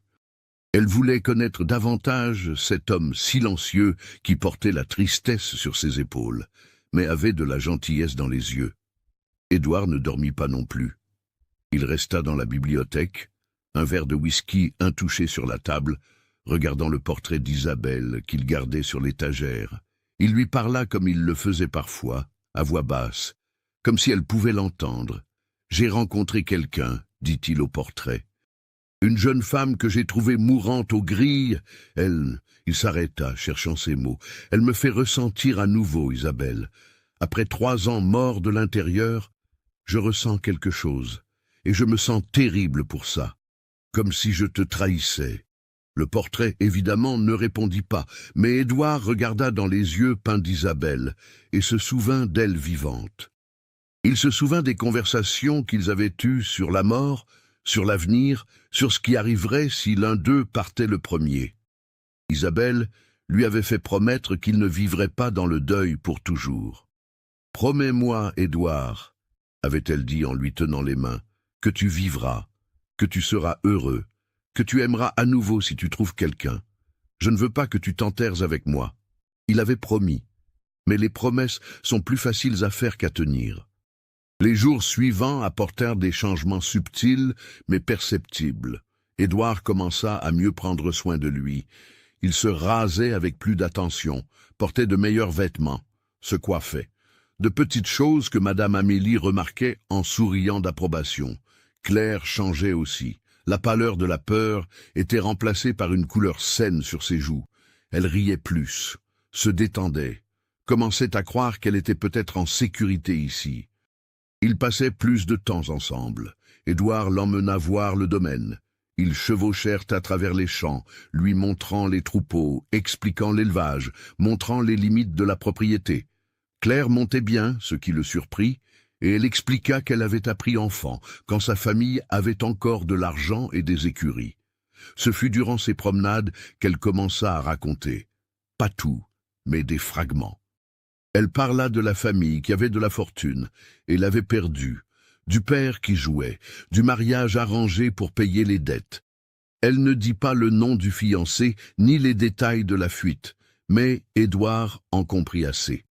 Elle voulait connaître davantage cet homme silencieux qui portait la tristesse sur ses épaules, mais avait de la gentillesse dans les yeux. Édouard ne dormit pas non plus. Il resta dans la bibliothèque, un verre de whisky intouché sur la table, regardant le portrait d'Isabelle qu'il gardait sur l'étagère. Il lui parla comme il le faisait parfois, à voix basse, comme si elle pouvait l'entendre. « J'ai rencontré quelqu'un, » dit-il au portrait. « Une jeune femme que j'ai trouvée mourante aux grilles. Elle... » Il s'arrêta, cherchant ses mots. « Elle me fait ressentir à nouveau, Isabelle. Après 3 ans morts de l'intérieur, Je ressens quelque chose, et je me sens terrible pour ça, comme si je te trahissais. Le portrait, évidemment, ne répondit pas, mais Édouard regarda dans les yeux peints d'Isabelle, et se souvint d'elle vivante. Il se souvint des conversations qu'ils avaient eues sur la mort, sur l'avenir, sur ce qui arriverait si l'un d'eux partait le premier. Isabelle lui avait fait promettre qu'il ne vivrait pas dans le deuil pour toujours. « Promets-moi, Édouard, avait-elle dit en lui tenant les mains, que tu vivras, que tu seras heureux, que tu aimeras à nouveau si tu trouves quelqu'un. Je ne veux pas que tu t'enterres avec moi. » Il avait promis, mais les promesses sont plus faciles à faire qu'à tenir. Les jours suivants apportèrent des changements subtils mais perceptibles. Édouard commença à mieux prendre soin de lui. Il se rasait avec plus d'attention, portait de meilleurs vêtements, se coiffait. De petites choses que Madame Amélie remarquait en souriant d'approbation. Claire changeait aussi. La pâleur de la peur était remplacée par une couleur saine sur ses joues. Elle riait plus, se détendait, commençait à croire qu'elle était peut-être en sécurité ici. Ils passaient plus de temps ensemble. Édouard l'emmena voir le domaine. Ils chevauchèrent à travers les champs, lui montrant les troupeaux, expliquant l'élevage, montrant les limites de la propriété. Claire montait bien, ce qui le surprit, et elle expliqua qu'elle avait appris enfant, quand sa famille avait encore de l'argent et des écuries. Ce fut durant ces promenades qu'elle commença à raconter. Pas tout, mais des fragments. Elle parla de la famille qui avait de la fortune et l'avait perdue, du père qui jouait, du mariage arrangé pour payer les dettes. Elle ne dit pas le nom du fiancé ni les détails de la fuite, mais Édouard en comprit assez.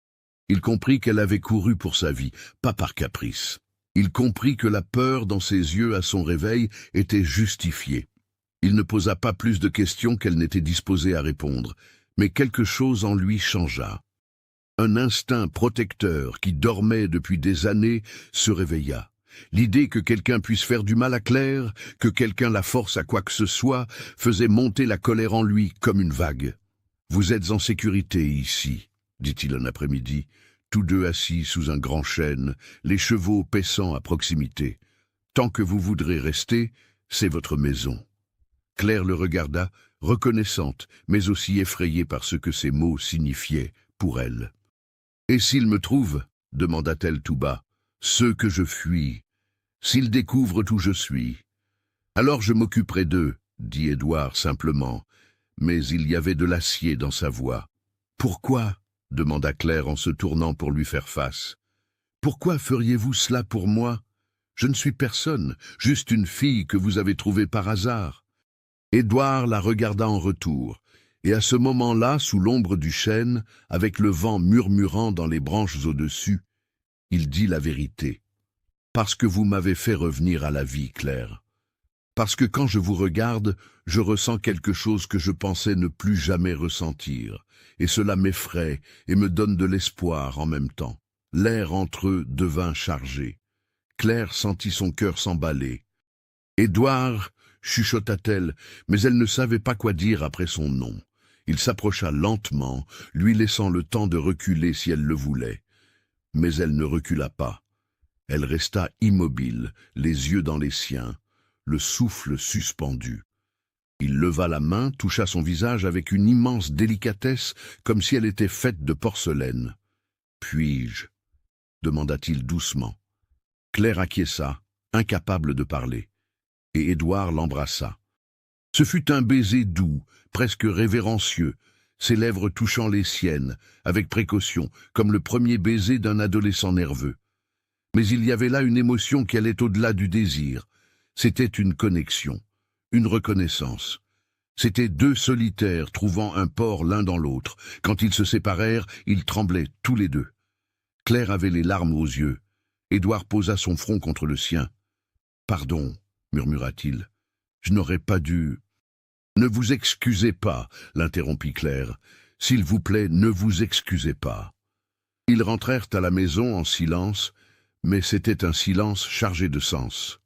Il comprit qu'elle avait couru pour sa vie, pas par caprice. Il comprit que la peur dans ses yeux à son réveil était justifiée. Il ne posa pas plus de questions qu'elle n'était disposée à répondre, mais quelque chose en lui changea. Un instinct protecteur qui dormait depuis des années se réveilla. L'idée que quelqu'un puisse faire du mal à Claire, que quelqu'un la force à quoi que ce soit, faisait monter la colère en lui comme une vague. « Vous êtes en sécurité ici », dit-il un après-midi, tous deux assis sous un grand chêne, les chevaux paissant à proximité. « Tant que vous voudrez rester, c'est votre maison. » Claire le regarda, reconnaissante, mais aussi effrayée par ce que ces mots signifiaient pour elle. « Et s'ils me trouvent, demanda-t-elle tout bas, ceux que je fuis, s'ils découvrent où je suis. Alors je m'occuperai d'eux, dit Édouard simplement, mais il y avait de l'acier dans sa voix. Pourquoi demanda Claire en se tournant pour lui faire face. Pourquoi feriez-vous cela pour moi? Je ne suis personne, juste une fille que vous avez trouvée par hasard. Édouard la regarda en retour, et à ce moment-là, sous l'ombre du chêne, avec le vent murmurant dans les branches au-dessus, il dit la vérité. Parce que vous m'avez fait revenir à la vie, Claire. Parce que quand je vous regarde, je ressens quelque chose que je pensais ne plus jamais ressentir, et cela m'effraie et me donne de l'espoir en même temps. L'air entre eux devint chargé. Claire sentit son cœur s'emballer. « Édouard !» chuchota-t-elle, mais elle ne savait pas quoi dire après son nom. Il s'approcha lentement, lui laissant le temps de reculer si elle le voulait. Mais elle ne recula pas. Elle resta immobile, les yeux dans les siens, le souffle suspendu. Il leva la main, toucha son visage avec une immense délicatesse, comme si elle était faite de porcelaine. « Puis-je » demanda-t-il doucement. Claire acquiesça, incapable de parler, et Édouard l'embrassa. Ce fut un baiser doux, presque révérencieux, ses lèvres touchant les siennes, avec précaution, comme le premier baiser d'un adolescent nerveux. Mais il y avait là une émotion qui allait au-delà du désir. C'était une connexion, une reconnaissance. C'étaient deux solitaires trouvant un port l'un dans l'autre. Quand ils se séparèrent, ils tremblaient tous les deux. Claire avait les larmes aux yeux. Édouard posa son front contre le sien. « Pardon, » murmura-t-il. « Je n'aurais pas dû... » « Ne vous excusez pas, » l'interrompit Claire. « S'il vous plaît, ne vous excusez pas. » Ils rentrèrent à la maison en silence, mais c'était un silence chargé de sens.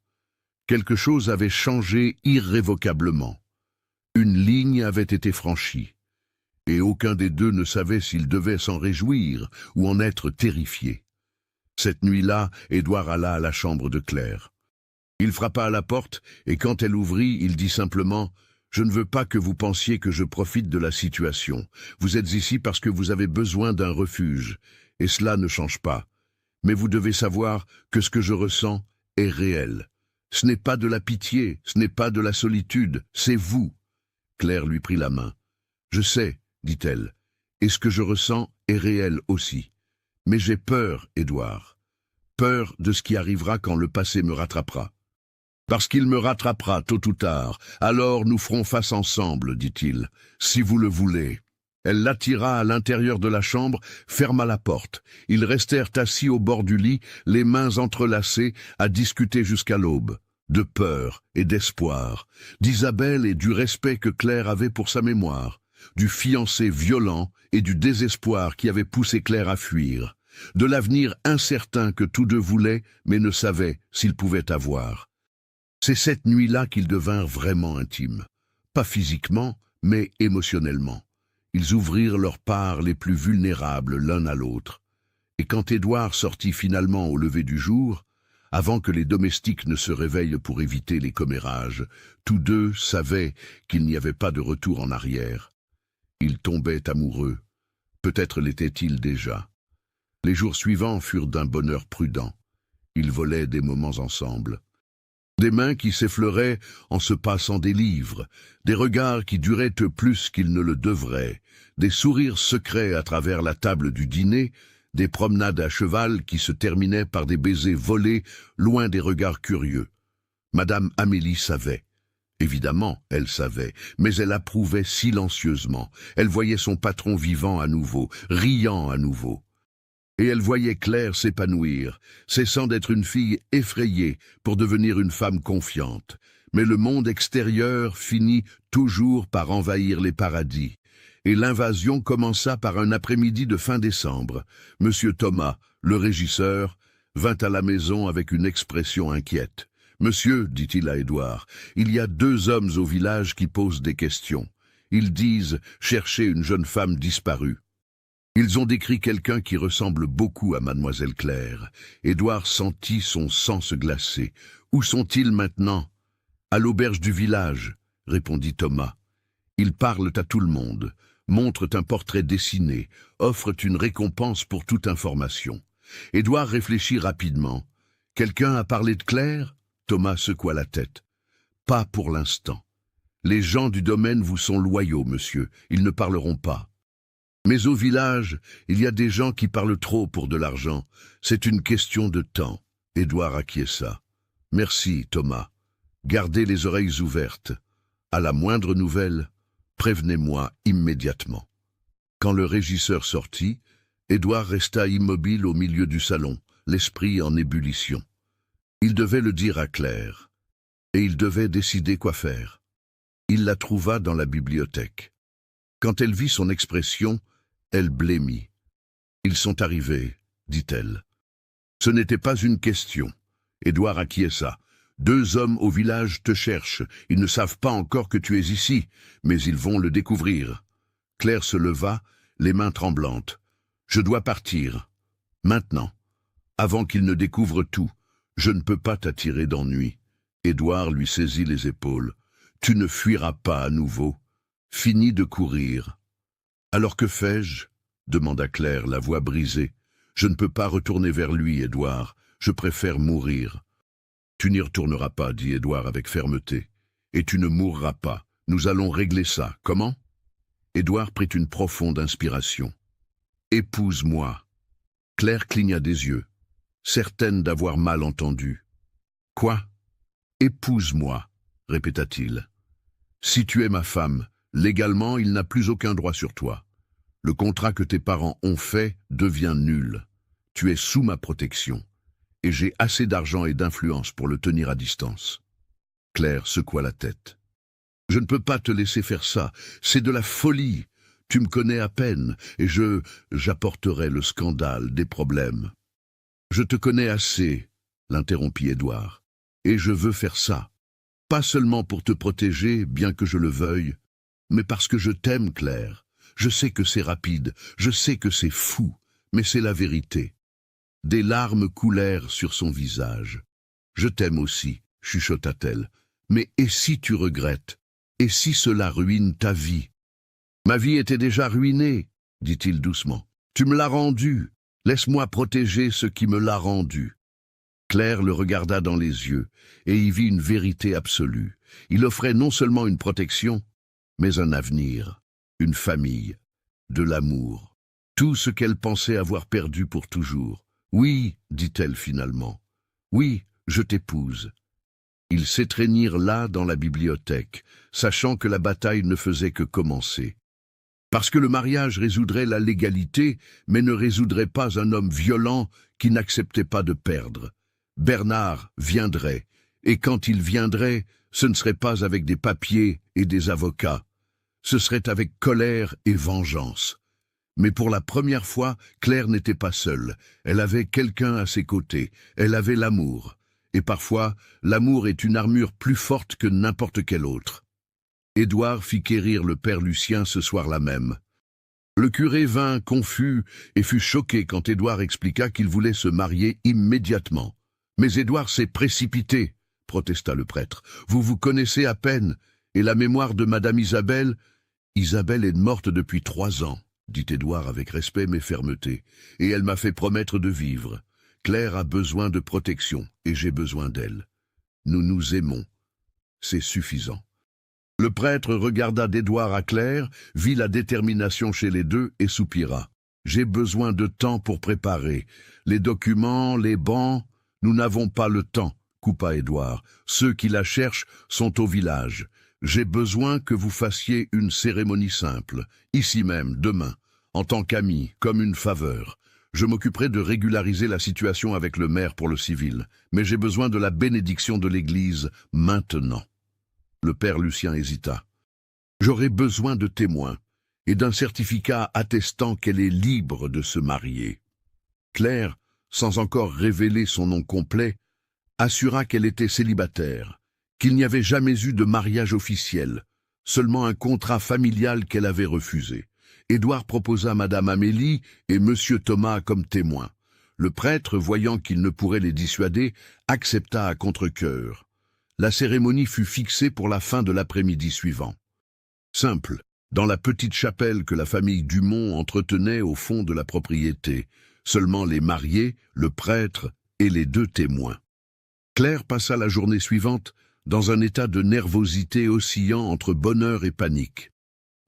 Quelque chose avait changé irrévocablement. Une ligne avait été franchie, et aucun des deux ne savait s'il devait s'en réjouir ou en être terrifié. Cette nuit-là, Édouard alla à la chambre de Claire. Il frappa à la porte, et quand elle ouvrit, il dit simplement « Je ne veux pas que vous pensiez que je profite de la situation. Vous êtes ici parce que vous avez besoin d'un refuge, et cela ne change pas. Mais vous devez savoir que ce que je ressens est réel. Ce n'est pas de la pitié, ce n'est pas de la solitude, c'est vous. » Claire lui prit la main. « Je sais, dit-elle, et ce que je ressens est réel aussi. Mais j'ai peur, Édouard. Peur de ce qui arrivera quand le passé me rattrapera. Parce qu'il me rattrapera tôt ou tard, alors nous ferons face ensemble, dit-il, si vous le voulez. » Elle l'attira à l'intérieur de la chambre, ferma la porte. Ils restèrent assis au bord du lit, les mains entrelacées, à discuter jusqu'à l'aube. De peur et d'espoir, d'Isabelle et du respect que Claire avait pour sa mémoire, du fiancé violent et du désespoir qui avait poussé Claire à fuir, de l'avenir incertain que tous deux voulaient mais ne savaient s'ils pouvaient avoir. C'est cette nuit-là qu'ils devinrent vraiment intimes, pas physiquement, mais émotionnellement. Ils ouvrirent leurs parts les plus vulnérables l'un à l'autre. Et quand Édouard sortit finalement au lever du jour, avant que les domestiques ne se réveillent pour éviter les commérages, tous deux savaient qu'il n'y avait pas de retour en arrière. Ils tombaient amoureux. Peut-être l'étaient-ils déjà. Les jours suivants furent d'un bonheur prudent. Ils volaient des moments ensemble. Des mains qui s'effleuraient en se passant des livres, des regards qui duraient plus qu'ils ne le devraient, des sourires secrets à travers la table du dîner, des promenades à cheval qui se terminaient par des baisers volés loin des regards curieux. Madame Amélie savait. Évidemment, elle savait, mais elle approuvait silencieusement. Elle voyait son patron vivant à nouveau, riant à nouveau. Et elle voyait Claire s'épanouir, cessant d'être une fille effrayée pour devenir une femme confiante. Mais le monde extérieur finit toujours par envahir les paradis. Et l'invasion commença par un après-midi de fin décembre. Monsieur Thomas, le régisseur, vint à la maison avec une expression inquiète. « Monsieur, dit-il à Édouard, il y a 2 hommes au village qui posent des questions. Ils disent chercher une jeune femme disparue. Ils ont décrit quelqu'un qui ressemble beaucoup à mademoiselle Claire. » Édouard sentit son sang se glacer. « Où sont-ils maintenant ?»« À l'auberge du village, » répondit Thomas. « Ils parlent à tout le monde, montrent un portrait dessiné, offrent une récompense pour toute information. » Édouard réfléchit rapidement. « Quelqu'un a parlé de Claire ?» Thomas secoua la tête. « Pas pour l'instant. Les gens du domaine vous sont loyaux, monsieur, ils ne parleront pas. Mais au village, il y a des gens qui parlent trop pour de l'argent. C'est une question de temps. » Édouard acquiesça. « Merci, Thomas. Gardez les oreilles ouvertes. À la moindre nouvelle, prévenez-moi immédiatement. » Quand le régisseur sortit, Édouard resta immobile au milieu du salon, l'esprit en ébullition. Il devait le dire à Claire, et il devait décider quoi faire. Il la trouva dans la bibliothèque. Quand elle vit son expression, elle blêmit. « Ils sont arrivés, dit-elle. » Ce n'était pas une question. Édouard acquiesça. « 2 hommes au village te cherchent. Ils ne savent pas encore que tu es ici, mais ils vont le découvrir. » Claire se leva, les mains tremblantes. « Je dois partir. Maintenant. Avant qu'ils ne découvrent tout. Je ne peux pas t'attirer d'ennui. » Édouard lui saisit les épaules. « Tu ne fuiras pas à nouveau. Finis de courir. » « Alors que fais-je » demanda Claire, la voix brisée. « Je ne peux pas retourner vers lui, Édouard. Je préfère mourir. » « Tu n'y retourneras pas, dit Édouard avec fermeté. « Et tu ne mourras pas. Nous allons régler ça. Comment ?» Édouard prit une profonde inspiration. « Épouse-moi. » Claire cligna des yeux, certaine d'avoir mal entendu. « Quoi ?»« Épouse-moi, » répéta-t-il. « Si tu es ma femme, légalement, il n'a plus aucun droit sur toi. Le contrat que tes parents ont fait devient nul. Tu es sous ma protection, et j'ai assez d'argent et d'influence pour le tenir à distance. » Claire secoua la tête. « Je ne peux pas te laisser faire ça, c'est de la folie. Tu me connais à peine, et j'apporterai le scandale, des problèmes. »« Je te connais assez, » l'interrompit Édouard, « et je veux faire ça. Pas seulement pour te protéger, bien que je le veuille, mais parce que je t'aime, Claire. Je sais que c'est rapide, je sais que c'est fou, mais c'est la vérité. Des larmes coulèrent sur son visage. « Je t'aime aussi, chuchota-t-elle. Mais et si tu regrettes? Et si cela ruine ta vie ?»« Ma vie était déjà ruinée, dit-il doucement. Tu me l'as rendue. Laisse-moi protéger ce qui me l'a rendue. » Claire le regarda dans les yeux et y vit une vérité absolue. Il offrait non seulement une protection, mais un avenir, une famille, de l'amour. Tout ce qu'elle pensait avoir perdu pour toujours. « Oui, dit-elle finalement. Oui, je t'épouse. » Ils s'étreignirent là dans la bibliothèque, sachant que la bataille ne faisait que commencer. Parce que le mariage résoudrait la légalité, mais ne résoudrait pas un homme violent qui n'acceptait pas de perdre. Bernard viendrait, et quand il viendrait, ce ne serait pas avec des papiers et des avocats. Ce serait avec colère et vengeance. Mais pour la première fois, Claire n'était pas seule. Elle avait quelqu'un à ses côtés. Elle avait l'amour. Et parfois, l'amour est une armure plus forte que n'importe quelle autre. Édouard fit quérir le père Lucien ce soir-là même. Le curé vint confus et fut choqué quand Édouard expliqua qu'il voulait se marier immédiatement. « Mais Édouard s'est précipité, » protesta le prêtre. « Vous vous connaissez à peine, et la mémoire de Madame Isabelle... » « Isabelle est morte depuis 3 ans, dit Édouard avec respect mais fermeté, et elle m'a fait promettre de vivre. Claire a besoin de protection, et j'ai besoin d'elle. Nous nous aimons. C'est suffisant. » Le prêtre regarda d'Édouard à Claire, vit la détermination chez les deux et soupira. « J'ai besoin de temps pour préparer. Les documents, les bancs, nous n'avons pas le temps, » coupa Édouard. « Ceux qui la cherchent sont au village. J'ai besoin que vous fassiez une cérémonie simple, ici même, demain, en tant qu'ami, comme une faveur. Je m'occuperai de régulariser la situation avec le maire pour le civil, mais j'ai besoin de la bénédiction de l'Église maintenant. » Le père Lucien hésita. « J'aurai besoin de témoins et d'un certificat attestant qu'elle est libre de se marier. » Claire, sans encore révéler son nom complet, assura qu'elle était célibataire, qu'il n'y avait jamais eu de mariage officiel, seulement un contrat familial qu'elle avait refusé. Édouard proposa Madame Amélie et Monsieur Thomas comme témoins. Le prêtre, voyant qu'il ne pourrait les dissuader, accepta à contre-cœur. La cérémonie fut fixée pour la fin de l'après-midi suivant. Simple, dans la petite chapelle que la famille Dumont entretenait au fond de la propriété, seulement les mariés, le prêtre et les 2 témoins. Claire passa la journée suivante dans un état de nervosité oscillant entre bonheur et panique.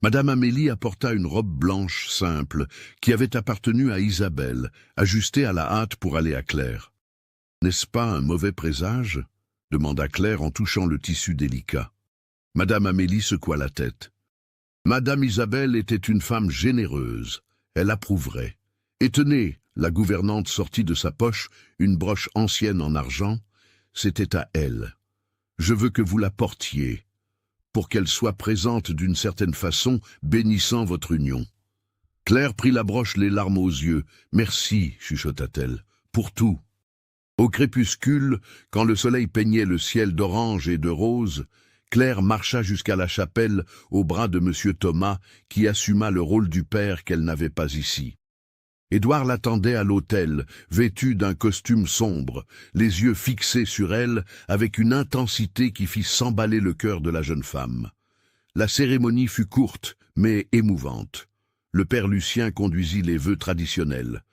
Madame Amélie apporta une robe blanche simple qui avait appartenu à Isabelle, ajustée à la hâte pour aller à Claire. « N'est-ce pas un mauvais présage ?» demanda Claire en touchant le tissu délicat. Madame Amélie secoua la tête. Madame Isabelle était une femme généreuse, elle approuverait. Et tenez, la gouvernante sortit de sa poche une broche ancienne en argent, c'était à elle. Je veux que vous la portiez, pour qu'elle soit présente d'une certaine façon, bénissant votre union. Claire prit la broche les larmes aux yeux. « Merci, chuchota-t-elle, pour tout. » Au crépuscule, quand le soleil peignait le ciel d'orange et de rose, Claire marcha jusqu'à la chapelle au bras de Monsieur Thomas, qui assuma le rôle du père qu'elle n'avait pas ici. Édouard l'attendait à l'autel, vêtu d'un costume sombre, les yeux fixés sur elle avec une intensité qui fit s'emballer le cœur de la jeune femme. La cérémonie fut courte, mais émouvante. Le père Lucien conduisit les vœux traditionnels.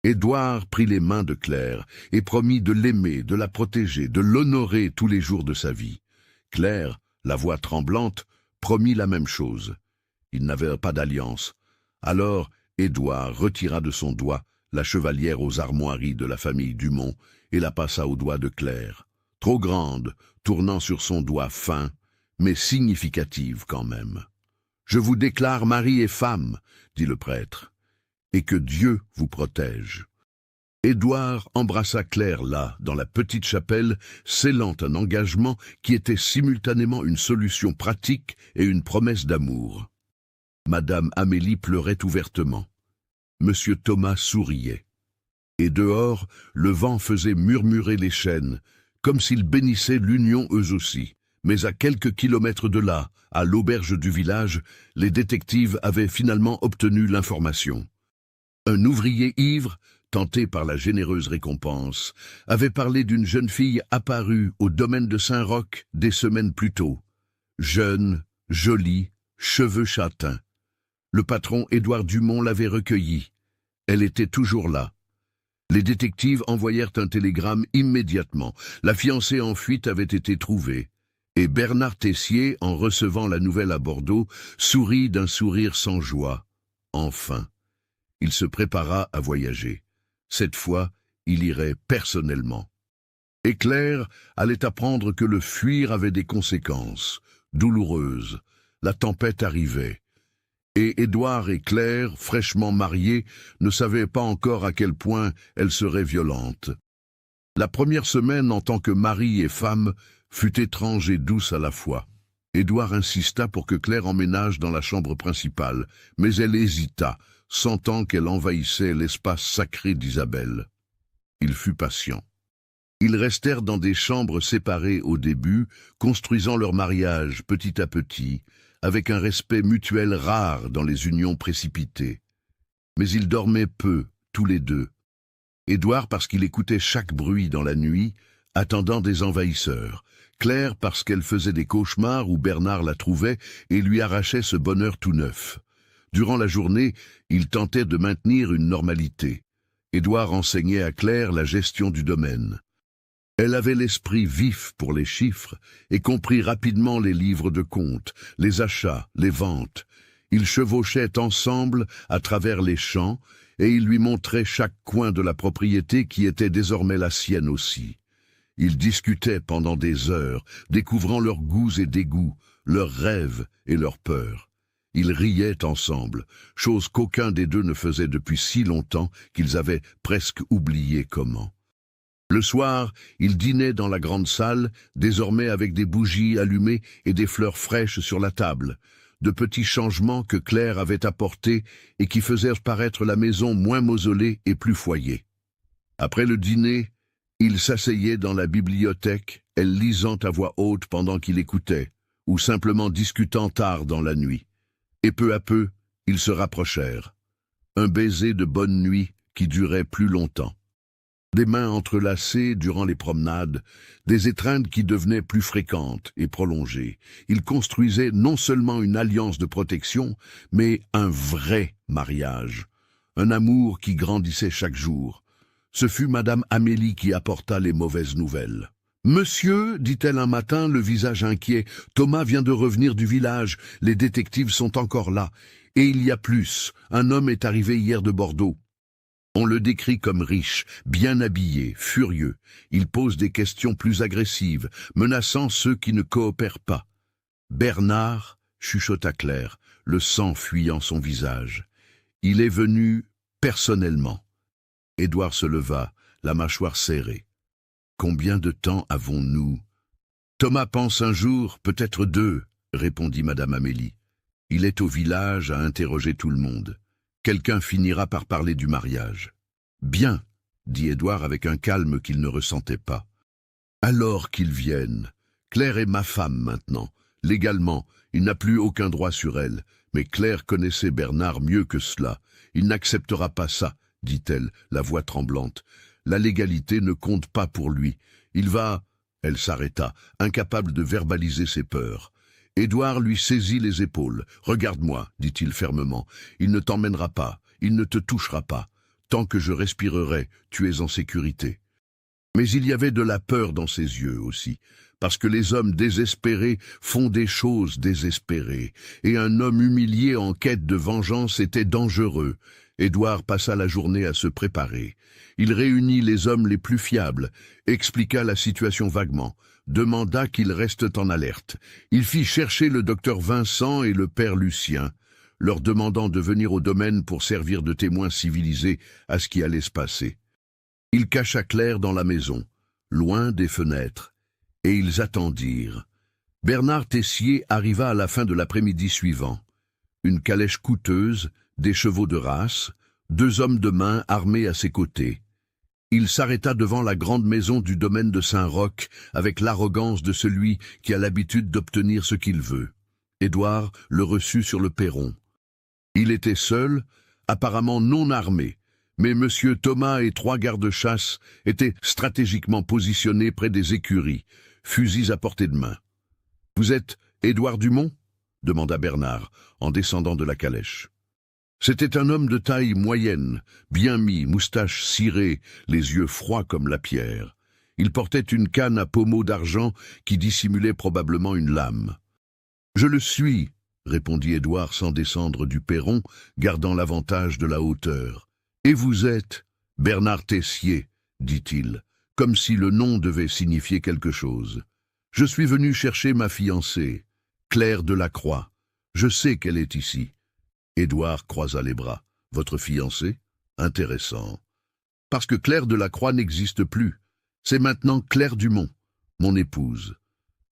Édouard prit les mains de Claire et promit de l'aimer, de la protéger, de l'honorer tous les jours de sa vie. Claire, la voix tremblante, promit la même chose. Ils n'avaient pas d'alliance. Alors, Édouard retira de son doigt la chevalière aux armoiries de la famille Dumont et la passa au doigt de Claire, trop grande, tournant sur son doigt fin, mais significative quand même. « Je vous déclare mari et femme, » dit le prêtre, « et que Dieu vous protège. » Édouard embrassa Claire là, dans la petite chapelle, scellant un engagement qui était simultanément une solution pratique et une promesse d'amour. Madame Amélie pleurait ouvertement. Monsieur Thomas souriait. Et dehors, le vent faisait murmurer les chênes, comme s'ils bénissaient l'union eux aussi. Mais à quelques kilomètres de là, à l'auberge du village, les détectives avaient finalement obtenu l'information. Un ouvrier ivre tenté par la généreuse récompense, avait parlé d'une jeune fille apparue au domaine de Saint-Roch des semaines plus tôt. Jeune, jolie, cheveux châtains. Le patron Édouard Dumont l'avait recueillie. Elle était toujours là. Les détectives envoyèrent un télégramme immédiatement. La fiancée en fuite avait été trouvée. Et Bernard Tessier, en recevant la nouvelle à Bordeaux, sourit d'un sourire sans joie. Enfin, il se prépara à voyager. Cette fois, il irait personnellement. Et Claire allait apprendre que le fuir avait des conséquences douloureuses. La tempête arrivait. Et Édouard et Claire, fraîchement mariés, ne savaient pas encore à quel point elle serait violente. La première semaine en tant que mari et femme fut étrange et douce à la fois. Édouard insista pour que Claire emménage dans la chambre principale, mais elle hésita, sentant qu'elle envahissait l'espace sacré d'Isabelle. Il fut patient. Ils restèrent dans des chambres séparées au début, construisant leur mariage petit à petit, avec un respect mutuel rare dans les unions précipitées. Mais ils dormaient peu, tous les deux. Édouard parce qu'il écoutait chaque bruit dans la nuit, attendant des envahisseurs. Claire parce qu'elle faisait des cauchemars où Bernard la trouvait et lui arrachait ce bonheur tout neuf. Durant la journée, il tentait de maintenir une normalité. Édouard enseignait à Claire la gestion du domaine. Elle avait l'esprit vif pour les chiffres et comprit rapidement les livres de compte, les achats, les ventes. Ils chevauchaient ensemble à travers les champs et il lui montrait chaque coin de la propriété qui était désormais la sienne aussi. Ils discutaient pendant des heures, découvrant leurs goûts et dégoûts, leurs rêves et leurs peurs. Ils riaient ensemble, chose qu'aucun des deux ne faisait depuis si longtemps qu'ils avaient presque oublié comment. Le soir, ils dînaient dans la grande salle, désormais avec des bougies allumées et des fleurs fraîches sur la table, de petits changements que Claire avait apportés et qui faisaient paraître la maison moins mausolée et plus foyer. Après le dîner, ils s'asseyaient dans la bibliothèque, elle lisant à voix haute pendant qu'il écoutait, ou simplement discutant tard dans la nuit. Et peu à peu, ils se rapprochèrent. Un baiser de bonne nuit qui durait plus longtemps. Des mains entrelacées durant les promenades, des étreintes qui devenaient plus fréquentes et prolongées. Ils construisaient non seulement une alliance de protection, mais un vrai mariage. Un amour qui grandissait chaque jour. Ce fut Madame Amélie qui apporta les mauvaises nouvelles. « Monsieur, dit-elle un matin, le visage inquiet, Thomas vient de revenir du village, les détectives sont encore là. Et il y a plus, un homme est arrivé hier de Bordeaux. On le décrit comme riche, bien habillé, furieux. Il pose des questions plus agressives, menaçant ceux qui ne coopèrent pas. Bernard, chuchota Claire, le sang fuyant son visage. Il est venu personnellement. Édouard se leva, la mâchoire serrée. Combien de temps avons-nous? Thomas pense un jour, peut-être deux, répondit Madame Amélie. Il est au village à interroger tout le monde. Quelqu'un finira par parler du mariage. Bien, dit Édouard avec un calme qu'il ne ressentait pas. Alors qu'il vienne. Claire est ma femme maintenant. Légalement, il n'a plus aucun droit sur elle. Mais Claire connaissait Bernard mieux que cela. Il n'acceptera pas ça, dit-elle, la voix tremblante. La légalité ne compte pas pour lui. Il va... Elle s'arrêta, incapable de verbaliser ses peurs. Édouard lui saisit les épaules. « Regarde-moi, dit-il fermement. Il ne t'emmènera pas, il ne te touchera pas. Tant que je respirerai, tu es en sécurité. » Mais il y avait de la peur dans ses yeux aussi, parce que les hommes désespérés font des choses désespérées, et un homme humilié en quête de vengeance était dangereux. Édouard passa la journée à se préparer. Il réunit les hommes les plus fiables, expliqua la situation vaguement, demanda qu'ils restent en alerte. Il fit chercher le docteur Vincent et le père Lucien, leur demandant de venir au domaine pour servir de témoins civilisés à ce qui allait se passer. Il cacha Claire dans la maison, loin des fenêtres, et ils attendirent. Bernard Tessier arriva à la fin de l'après-midi suivant. Une calèche coûteuse, des chevaux de race, 2 hommes de main armés à ses côtés. Il s'arrêta devant la grande maison du domaine de Saint-Roch avec l'arrogance de celui qui a l'habitude d'obtenir ce qu'il veut. Édouard le reçut sur le perron. Il était seul, apparemment non armé, Mais Monsieur Thomas et 3 gardes-chasse étaient stratégiquement positionnés près des écuries, fusils à portée de main. « Vous êtes Édouard Dumont ?» demanda Bernard, en descendant de la calèche. C'était un homme de taille moyenne, bien mis, moustache cirée, les yeux froids comme la pierre. Il portait une canne à pommeau d'argent qui dissimulait probablement une lame. « Je le suis », répondit Édouard sans descendre du perron, gardant l'avantage de la hauteur. « Et vous êtes ?»« Bernard Tessier », dit-il, comme si le nom devait signifier quelque chose. « Je suis venu chercher ma fiancée, Claire Delacroix. Je sais qu'elle est ici. » Édouard croisa les bras. « Votre fiancée ? Intéressant. Parce que Claire Delacroix n'existe plus. C'est maintenant Claire Dumont, mon épouse. »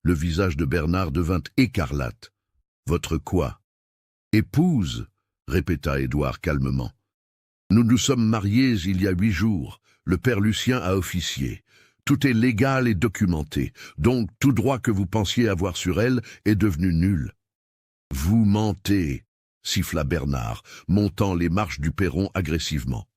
Le visage de Bernard devint écarlate. « Votre quoi ? » « Épouse, » répéta Édouard calmement. « Nous nous sommes mariés il y a 8 jours. Le père Lucien a officié. Tout est légal et documenté. Donc tout droit que vous pensiez avoir sur elle est devenu nul. »« Vous mentez » siffla Bernard, montant les marches du perron agressivement.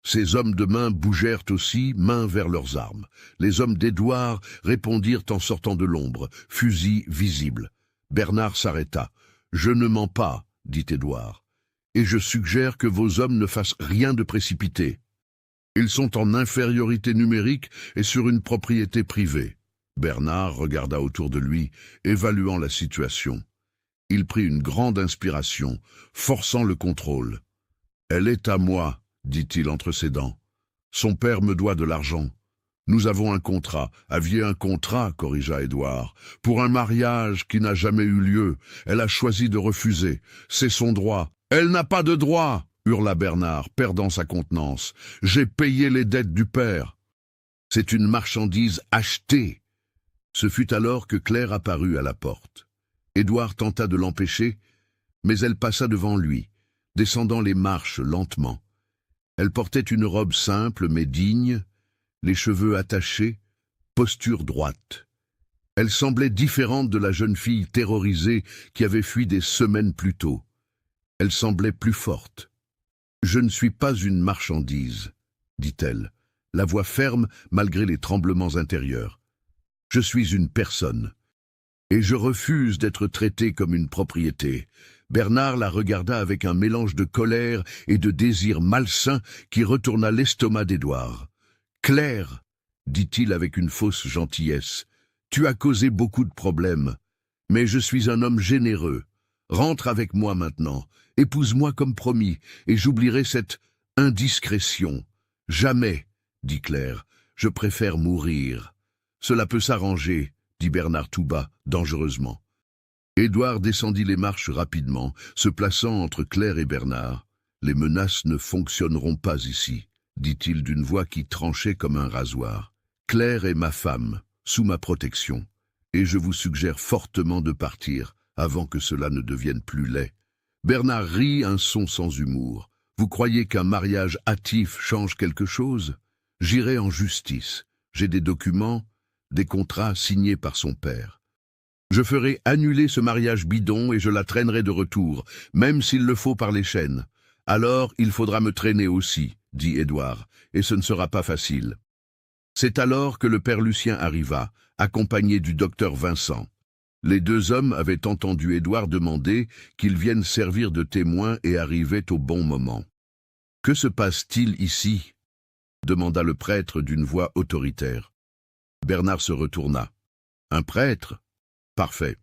Ces hommes de main bougèrent aussi, mains vers leurs armes. Les hommes d'Édouard répondirent en sortant de l'ombre, fusils visibles. Bernard s'arrêta. « Je ne mens pas, » dit Édouard, « et je suggère que vos hommes ne fassent rien de précipité. Ils sont en infériorité numérique et sur une propriété privée. » Bernard regarda autour de lui, évaluant la situation. Il prit une grande inspiration, forçant le contrôle. « Elle est à moi, » dit-il entre ses dents. « Son père me doit de l'argent. Nous avons un contrat. » « Aviez un contrat, » corrigea Édouard. « Pour un mariage qui n'a jamais eu lieu. Elle a choisi de refuser. C'est son droit. »« Elle n'a pas de droit !» hurla Bernard, perdant sa contenance. « J'ai payé les dettes du père. C'est une marchandise achetée. » Ce fut alors que Claire apparut à la porte. Édouard tenta de l'empêcher, mais elle passa devant lui, descendant les marches lentement. Elle portait une robe simple mais digne, les cheveux attachés, posture droite. Elle semblait différente de la jeune fille terrorisée qui avait fui des semaines plus tôt. Elle semblait plus forte. « Je ne suis pas une marchandise, » dit-elle, la voix ferme malgré les tremblements intérieurs. « Je suis une personne. Et je refuse d'être traité comme une propriété. » Bernard la regarda avec un mélange de colère et de désir malsain qui retourna l'estomac d'Édouard. « Claire, » dit-il avec une fausse gentillesse, « tu as causé beaucoup de problèmes, mais je suis un homme généreux. Rentre avec moi maintenant, épouse-moi comme promis, et j'oublierai cette indiscrétion. »« Jamais, » dit Claire, « je préfère mourir. »« Cela peut s'arranger, » dit Bernard tout bas, dangereusement. Édouard descendit les marches rapidement, se plaçant entre Claire et Bernard. « Les menaces ne fonctionneront pas ici, » dit-il d'une voix qui tranchait comme un rasoir. « Claire est ma femme, sous ma protection, et je vous suggère fortement de partir avant que cela ne devienne plus laid. » Bernard rit un son sans humour. « Vous croyez qu'un mariage hâtif change quelque chose ? J'irai en justice. J'ai des documents, des contrats signés par son père. Je ferai annuler ce mariage bidon et je la traînerai de retour, même s'il le faut par les chaînes. Alors il faudra me traîner aussi, » dit Édouard, « et ce ne sera pas facile. » C'est alors que le père Lucien arriva, accompagné du docteur Vincent. Les 2 hommes avaient entendu Édouard demander qu'il vienne servir de témoin et arrivaient au bon moment. « Que se passe-t-il ici ?» demanda le prêtre d'une voix autoritaire. Bernard se retourna. « Un prêtre ? Parfait.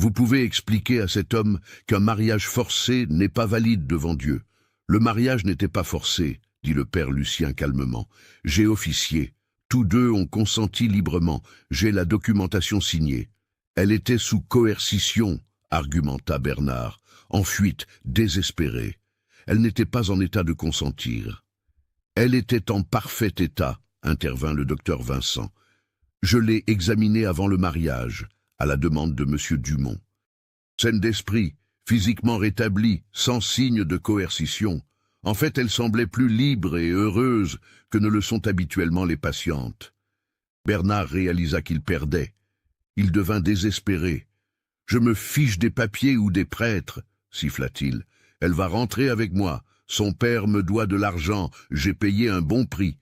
Vous pouvez expliquer à cet homme qu'un mariage forcé n'est pas valide devant Dieu. Le mariage n'était pas forcé, » dit le père Lucien calmement. « J'ai officié. Tous 2 ont consenti librement. J'ai la documentation signée. » « Elle était sous coercition, » argumenta Bernard, en fuite, désespéré. « Elle n'était pas en état de consentir. »« Elle était en parfait état, » intervint le docteur Vincent. « Je l'ai examinée avant le mariage, à la demande de M. Dumont. Saine d'esprit, physiquement rétablie, sans signe de coercition. En fait, elle semblait plus libre et heureuse que ne le sont habituellement les patientes. » Bernard réalisa qu'il perdait. Il devint désespéré. « Je me fiche des papiers ou des prêtres, » siffla-t-il. « Elle va rentrer avec moi. Son père me doit de l'argent, j'ai payé un bon prix. »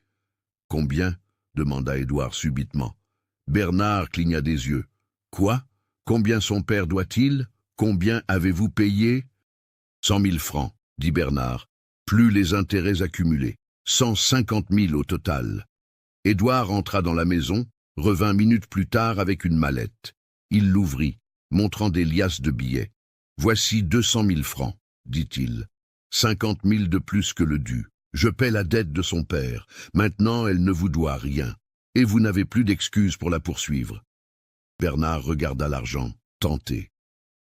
« Combien ?» demanda Édouard subitement. Bernard cligna des yeux. « Quoi? Combien son père doit-il? Combien avez-vous payé ?»« 100 000 francs, » dit Bernard, plus les intérêts accumulés. 150 000 au total. Édouard entra dans la maison, revint minutes plus tard avec une mallette. Il l'ouvrit, montrant des liasses de billets. « Voici 200 000 francs, » dit-il. 50 000 de plus que le dû. Je paie la dette de son père. Maintenant, elle ne vous doit rien. Et vous n'avez plus d'excuses pour la poursuivre. » Bernard regarda l'argent, tenté.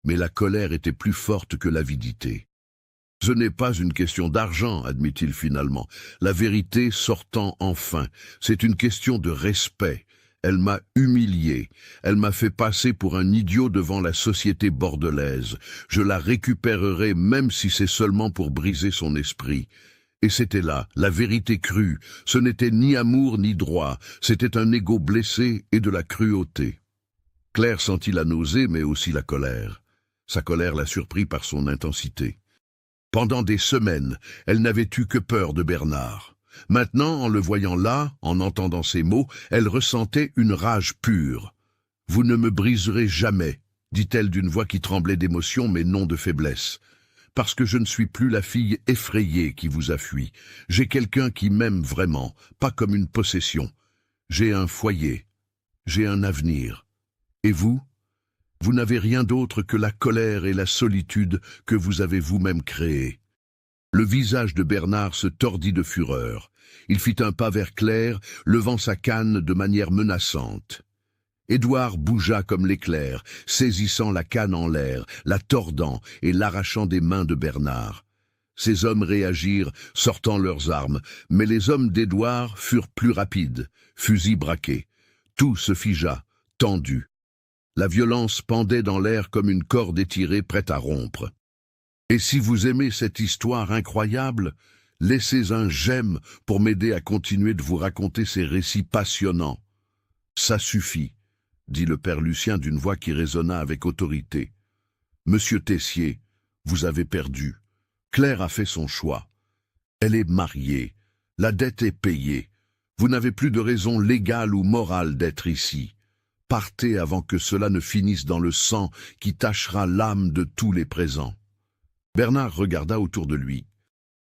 Mais la colère était plus forte que l'avidité. « Ce n'est pas une question d'argent, » admit-il finalement. « La vérité sortant enfin, c'est une question de respect. Elle m'a humilié. Elle m'a fait passer pour un idiot devant la société bordelaise. Je la récupérerai même si c'est seulement pour briser son esprit. » Et c'était là, la vérité crue. Ce n'était ni amour ni droit. C'était un ego blessé et de la cruauté. Claire sentit la nausée, mais aussi la colère. Sa colère la surprit par son intensité. Pendant des semaines, elle n'avait eu que peur de Bernard. Maintenant, en le voyant là, en entendant ces mots, elle ressentait une rage pure. « Vous ne me briserez jamais », dit-elle d'une voix qui tremblait d'émotion mais non de faiblesse. « Parce que je ne suis plus la fille effrayée qui vous a fui. J'ai quelqu'un qui m'aime vraiment, pas comme une possession. J'ai un foyer, j'ai un avenir. Et vous ? Vous n'avez rien d'autre que la colère et la solitude que vous avez vous-même créées. » Le visage de Bernard se tordit de fureur. Il fit un pas vers Claire, levant sa canne de manière menaçante. Édouard bougea comme l'éclair, saisissant la canne en l'air, la tordant et l'arrachant des mains de Bernard. Ces hommes réagirent, sortant leurs armes, mais les hommes d'Édouard furent plus rapides, fusils braqués. Tout se figea, tendu. La violence pendait dans l'air comme une corde étirée prête à rompre. Et si vous aimez cette histoire incroyable, laissez un j'aime pour m'aider à continuer de vous raconter ces récits passionnants. Ça suffit, dit le père Lucien d'une voix qui résonna avec autorité. Monsieur Tessier, vous avez perdu. Claire a fait son choix. Elle est mariée. La dette est payée. Vous n'avez plus de raison légale ou morale d'être ici. Partez avant que cela ne finisse dans le sang qui tachera l'âme de tous les présents. Bernard regarda autour de lui.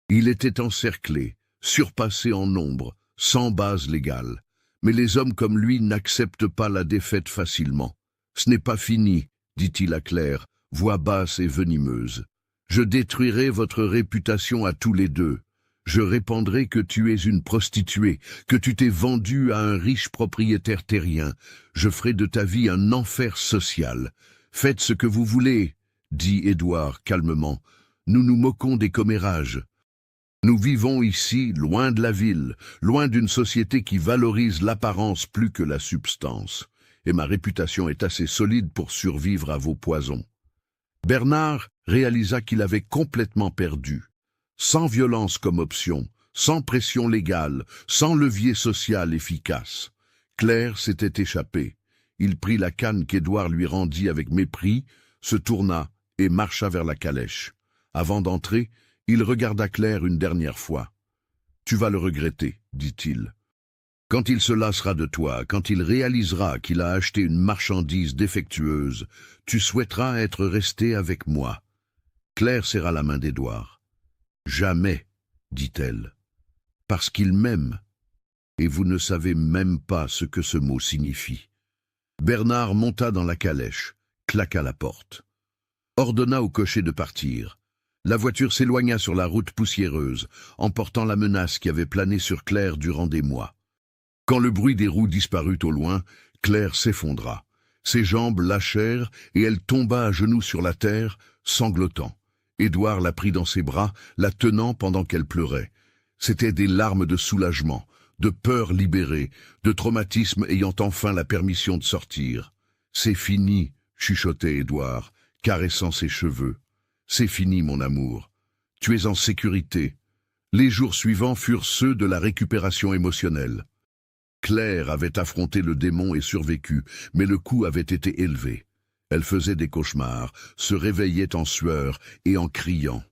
Il était encerclé, surpassé en nombre, sans base légale. Mais les hommes comme lui n'acceptent pas la défaite facilement. « Ce n'est pas fini, » dit-il à Claire, voix basse et venimeuse. « Je détruirai votre réputation à tous les deux. Je répandrai que tu es une prostituée, que tu t'es vendue à un riche propriétaire terrien. Je ferai de ta vie un enfer social. Faites ce que vous voulez, » dit Édouard calmement. « Nous nous moquons des commérages. Nous vivons ici, loin de la ville, loin d'une société qui valorise l'apparence plus que la substance. Et ma réputation est assez solide pour survivre à vos poisons. » Bernard réalisa qu'il avait complètement perdu. Sans violence comme option, sans pression légale, sans levier social efficace. Claire s'était échappée. Il prit la canne qu'Édouard lui rendit avec mépris, se tourna et marcha vers la calèche. Avant d'entrer, il regarda Claire une dernière fois. « Tu vas le regretter, » dit-il. « Quand il se lassera de toi, quand il réalisera qu'il a acheté une marchandise défectueuse, tu souhaiteras être resté avec moi. » Claire serra la main d'Édouard. « Jamais, » dit-elle, « parce qu'il m'aime. Et vous ne savez même pas ce que ce mot signifie. » Bernard monta dans la calèche, claqua la porte. Ordonna au cocher de partir. La voiture s'éloigna sur la route poussiéreuse, emportant la menace qui avait plané sur Claire durant des mois. Quand le bruit des roues disparut au loin, Claire s'effondra. Ses jambes lâchèrent et elle tomba à genoux sur la terre, sanglotant. Édouard la prit dans ses bras, la tenant pendant qu'elle pleurait. C'étaient des larmes de soulagement, de peur libérée, de traumatisme ayant enfin la permission de sortir. « C'est fini », chuchotait Édouard, caressant ses cheveux. « C'est fini, mon amour. Tu es en sécurité. » Les jours suivants furent ceux de la récupération émotionnelle. Claire avait affronté le démon et survécu, mais le coup avait été élevé. Elle faisait des cauchemars, se réveillait en sueur et en criant.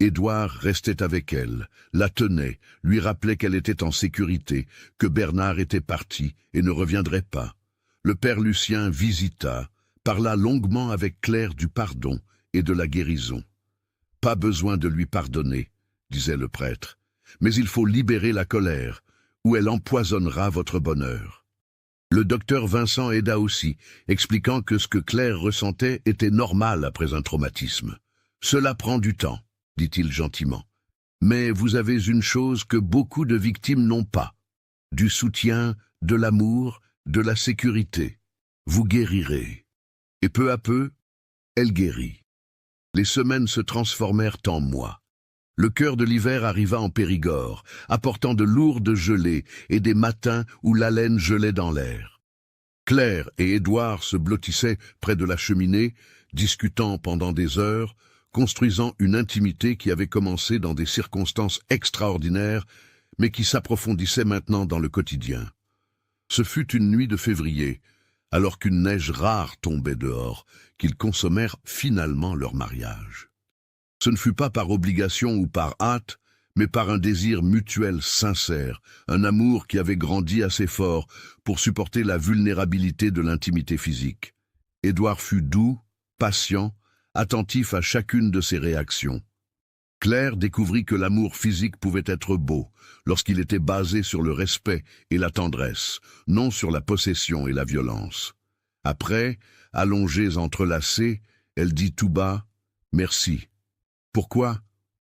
Édouard restait avec elle, la tenait, lui rappelait qu'elle était en sécurité, que Bernard était parti et ne reviendrait pas. Le père Lucien visita, parla longuement avec Claire du pardon et de la guérison. « Pas besoin de lui pardonner, disait le prêtre, mais il faut libérer la colère, ou elle empoisonnera votre bonheur. » Le docteur Vincent aida aussi, expliquant que ce que Claire ressentait était normal après un traumatisme. « Cela prend du temps, dit-il gentiment. Mais vous avez une chose que beaucoup de victimes n'ont pas. Du soutien, de l'amour, de la sécurité. Vous guérirez. » Et peu à peu, elle guérit. Les semaines se transformèrent en mois. Le cœur de l'hiver arriva en Périgord, apportant de lourdes gelées et des matins où l'haleine gelait dans l'air. Claire et Édouard se blottissaient près de la cheminée, discutant pendant des heures, construisant une intimité qui avait commencé dans des circonstances extraordinaires, mais qui s'approfondissait maintenant dans le quotidien. Ce fut une nuit de février, alors qu'une neige rare tombait dehors, qu'ils consommèrent finalement leur mariage. Ce ne fut pas par obligation ou par hâte, mais par un désir mutuel sincère, un amour qui avait grandi assez fort pour supporter la vulnérabilité de l'intimité physique. Édouard fut doux, patient, attentif à chacune de ses réactions. Claire découvrit que l'amour physique pouvait être beau, lorsqu'il était basé sur le respect et la tendresse, non sur la possession et la violence. Après, allongées entrelacées, elle dit tout bas « Merci ». « Pourquoi »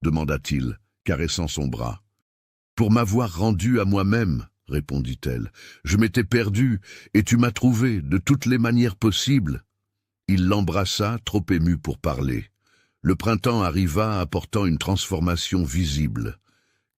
demanda-t-il, caressant son bras. « Pour m'avoir rendu à moi-même, » répondit-elle. « Je m'étais perdue, et tu m'as trouvé de toutes les manières possibles. » Il l'embrassa, trop ému pour parler. Le printemps arriva apportant une transformation visible.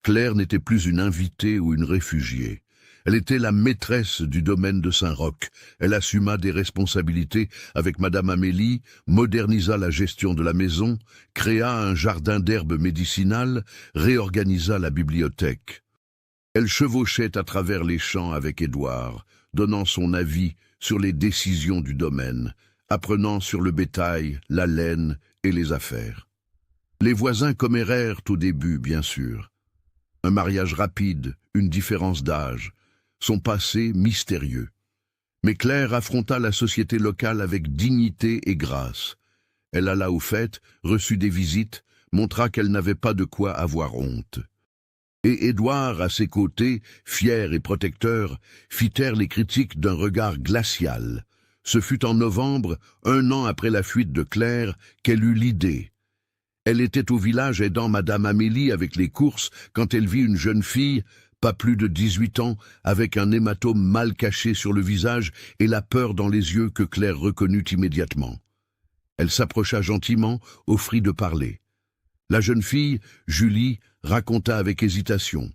Claire n'était plus une invitée ou une réfugiée. Elle était la maîtresse du domaine de Saint-Roch. Elle assuma des responsabilités avec Madame Amélie, modernisa la gestion de la maison, créa un jardin d'herbes médicinales, réorganisa la bibliothèque. Elle chevauchait à travers les champs avec Édouard, donnant son avis sur les décisions du domaine, apprenant sur le bétail, la laine et les affaires. Les voisins commérèrent au début, bien sûr. Un mariage rapide, une différence d'âge, son passé mystérieux. Mais Claire affronta la société locale avec dignité et grâce. Elle alla aux fêtes, reçut des visites, montra qu'elle n'avait pas de quoi avoir honte. Et Édouard, à ses côtés, fier et protecteur, fit taire les critiques d'un regard glacial. Ce fut en novembre, 1 an après la fuite de Claire, qu'elle eut l'idée. Elle était au village aidant Madame Amélie avec les courses quand elle vit une jeune fille, pas plus de 18 ans, avec un hématome mal caché sur le visage et la peur dans les yeux que Claire reconnut immédiatement. Elle s'approcha gentiment, offrit de parler. La jeune fille, Julie, raconta avec hésitation.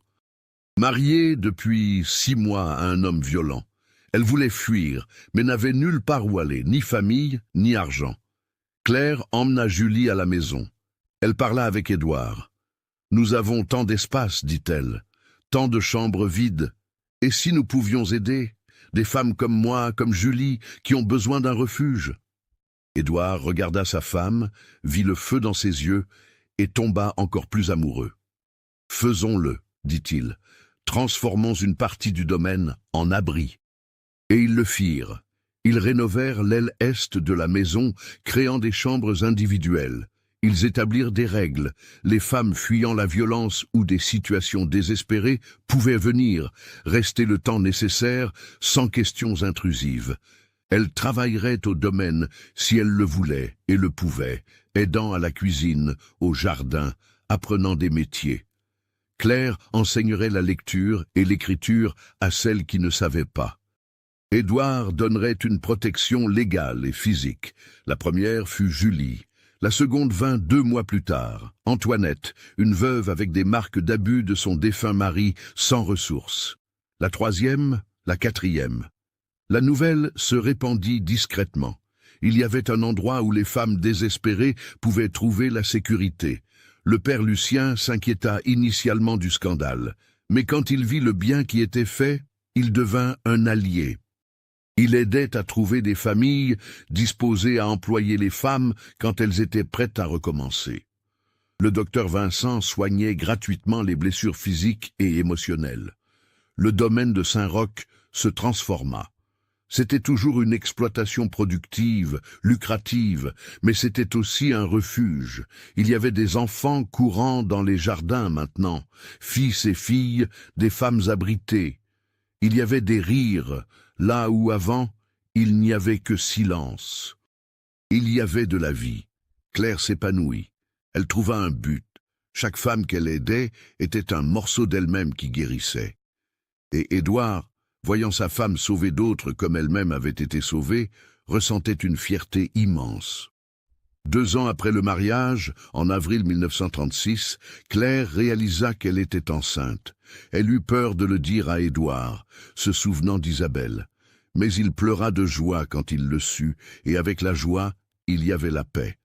Mariée depuis 6 mois à un homme violent, elle voulait fuir, mais n'avait nulle part où aller, ni famille, ni argent. Claire emmena Julie à la maison. Elle parla avec Édouard. « Nous avons tant d'espace, dit-elle, tant de chambres vides. Et si nous pouvions aider, des femmes comme moi, comme Julie, qui ont besoin d'un refuge ?» Édouard regarda sa femme, vit le feu dans ses yeux et tomba encore plus amoureux. « Faisons-le, dit-il, transformons une partie du domaine en abri. » Et ils le firent. Ils rénovèrent l'aile est de la maison, créant des chambres individuelles. Ils établirent des règles. Les femmes fuyant la violence ou des situations désespérées pouvaient venir, rester le temps nécessaire, sans questions intrusives. Elles travailleraient au domaine si elles le voulaient et le pouvaient, aidant à la cuisine, au jardin, apprenant des métiers. Claire enseignerait la lecture et l'écriture à celles qui ne savaient pas. Édouard donnerait une protection légale et physique. La première fut Julie. La seconde vint 2 mois plus tard. Antoinette, une veuve avec des marques d'abus de son défunt mari, sans ressources. La troisième, la quatrième. La nouvelle se répandit discrètement. Il y avait un endroit où les femmes désespérées pouvaient trouver la sécurité. Le père Lucien s'inquiéta initialement du scandale, mais quand il vit le bien qui était fait, il devint un allié. Il aidait à trouver des familles disposées à employer les femmes quand elles étaient prêtes à recommencer. Le docteur Vincent soignait gratuitement les blessures physiques et émotionnelles. Le domaine de Saint-Roch se transforma. C'était toujours une exploitation productive, lucrative, mais c'était aussi un refuge. Il y avait des enfants courant dans les jardins maintenant, fils et filles, des femmes abritées. Il y avait des rires, là où avant, il n'y avait que silence. Il y avait de la vie. Claire s'épanouit. Elle trouva un but. Chaque femme qu'elle aidait était un morceau d'elle-même qui guérissait. Et Édouard, voyant sa femme sauver d'autres comme elle-même avait été sauvée, ressentait une fierté immense. 2 ans après le mariage, en avril 1936, Claire réalisa qu'elle était enceinte. Elle eut peur de le dire à Édouard, se souvenant d'Isabelle. Mais il pleura de joie quand il le sut, et avec la joie, il y avait la paix.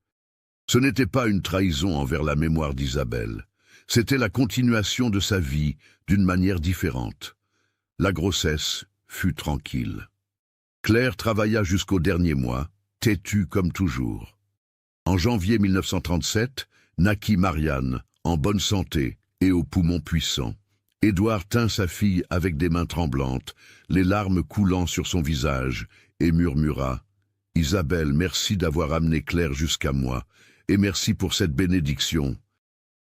Ce n'était pas une trahison envers la mémoire d'Isabelle. C'était la continuation de sa vie, d'une manière différente. La grossesse fut tranquille. Claire travailla jusqu'au dernier mois, têtue comme toujours. En janvier 1937, naquit Marianne, en bonne santé et aux poumons puissants. Édouard tint sa fille avec des mains tremblantes, les larmes coulant sur son visage, et murmura « Isabelle, merci d'avoir amené Claire jusqu'à moi, et merci pour cette bénédiction. »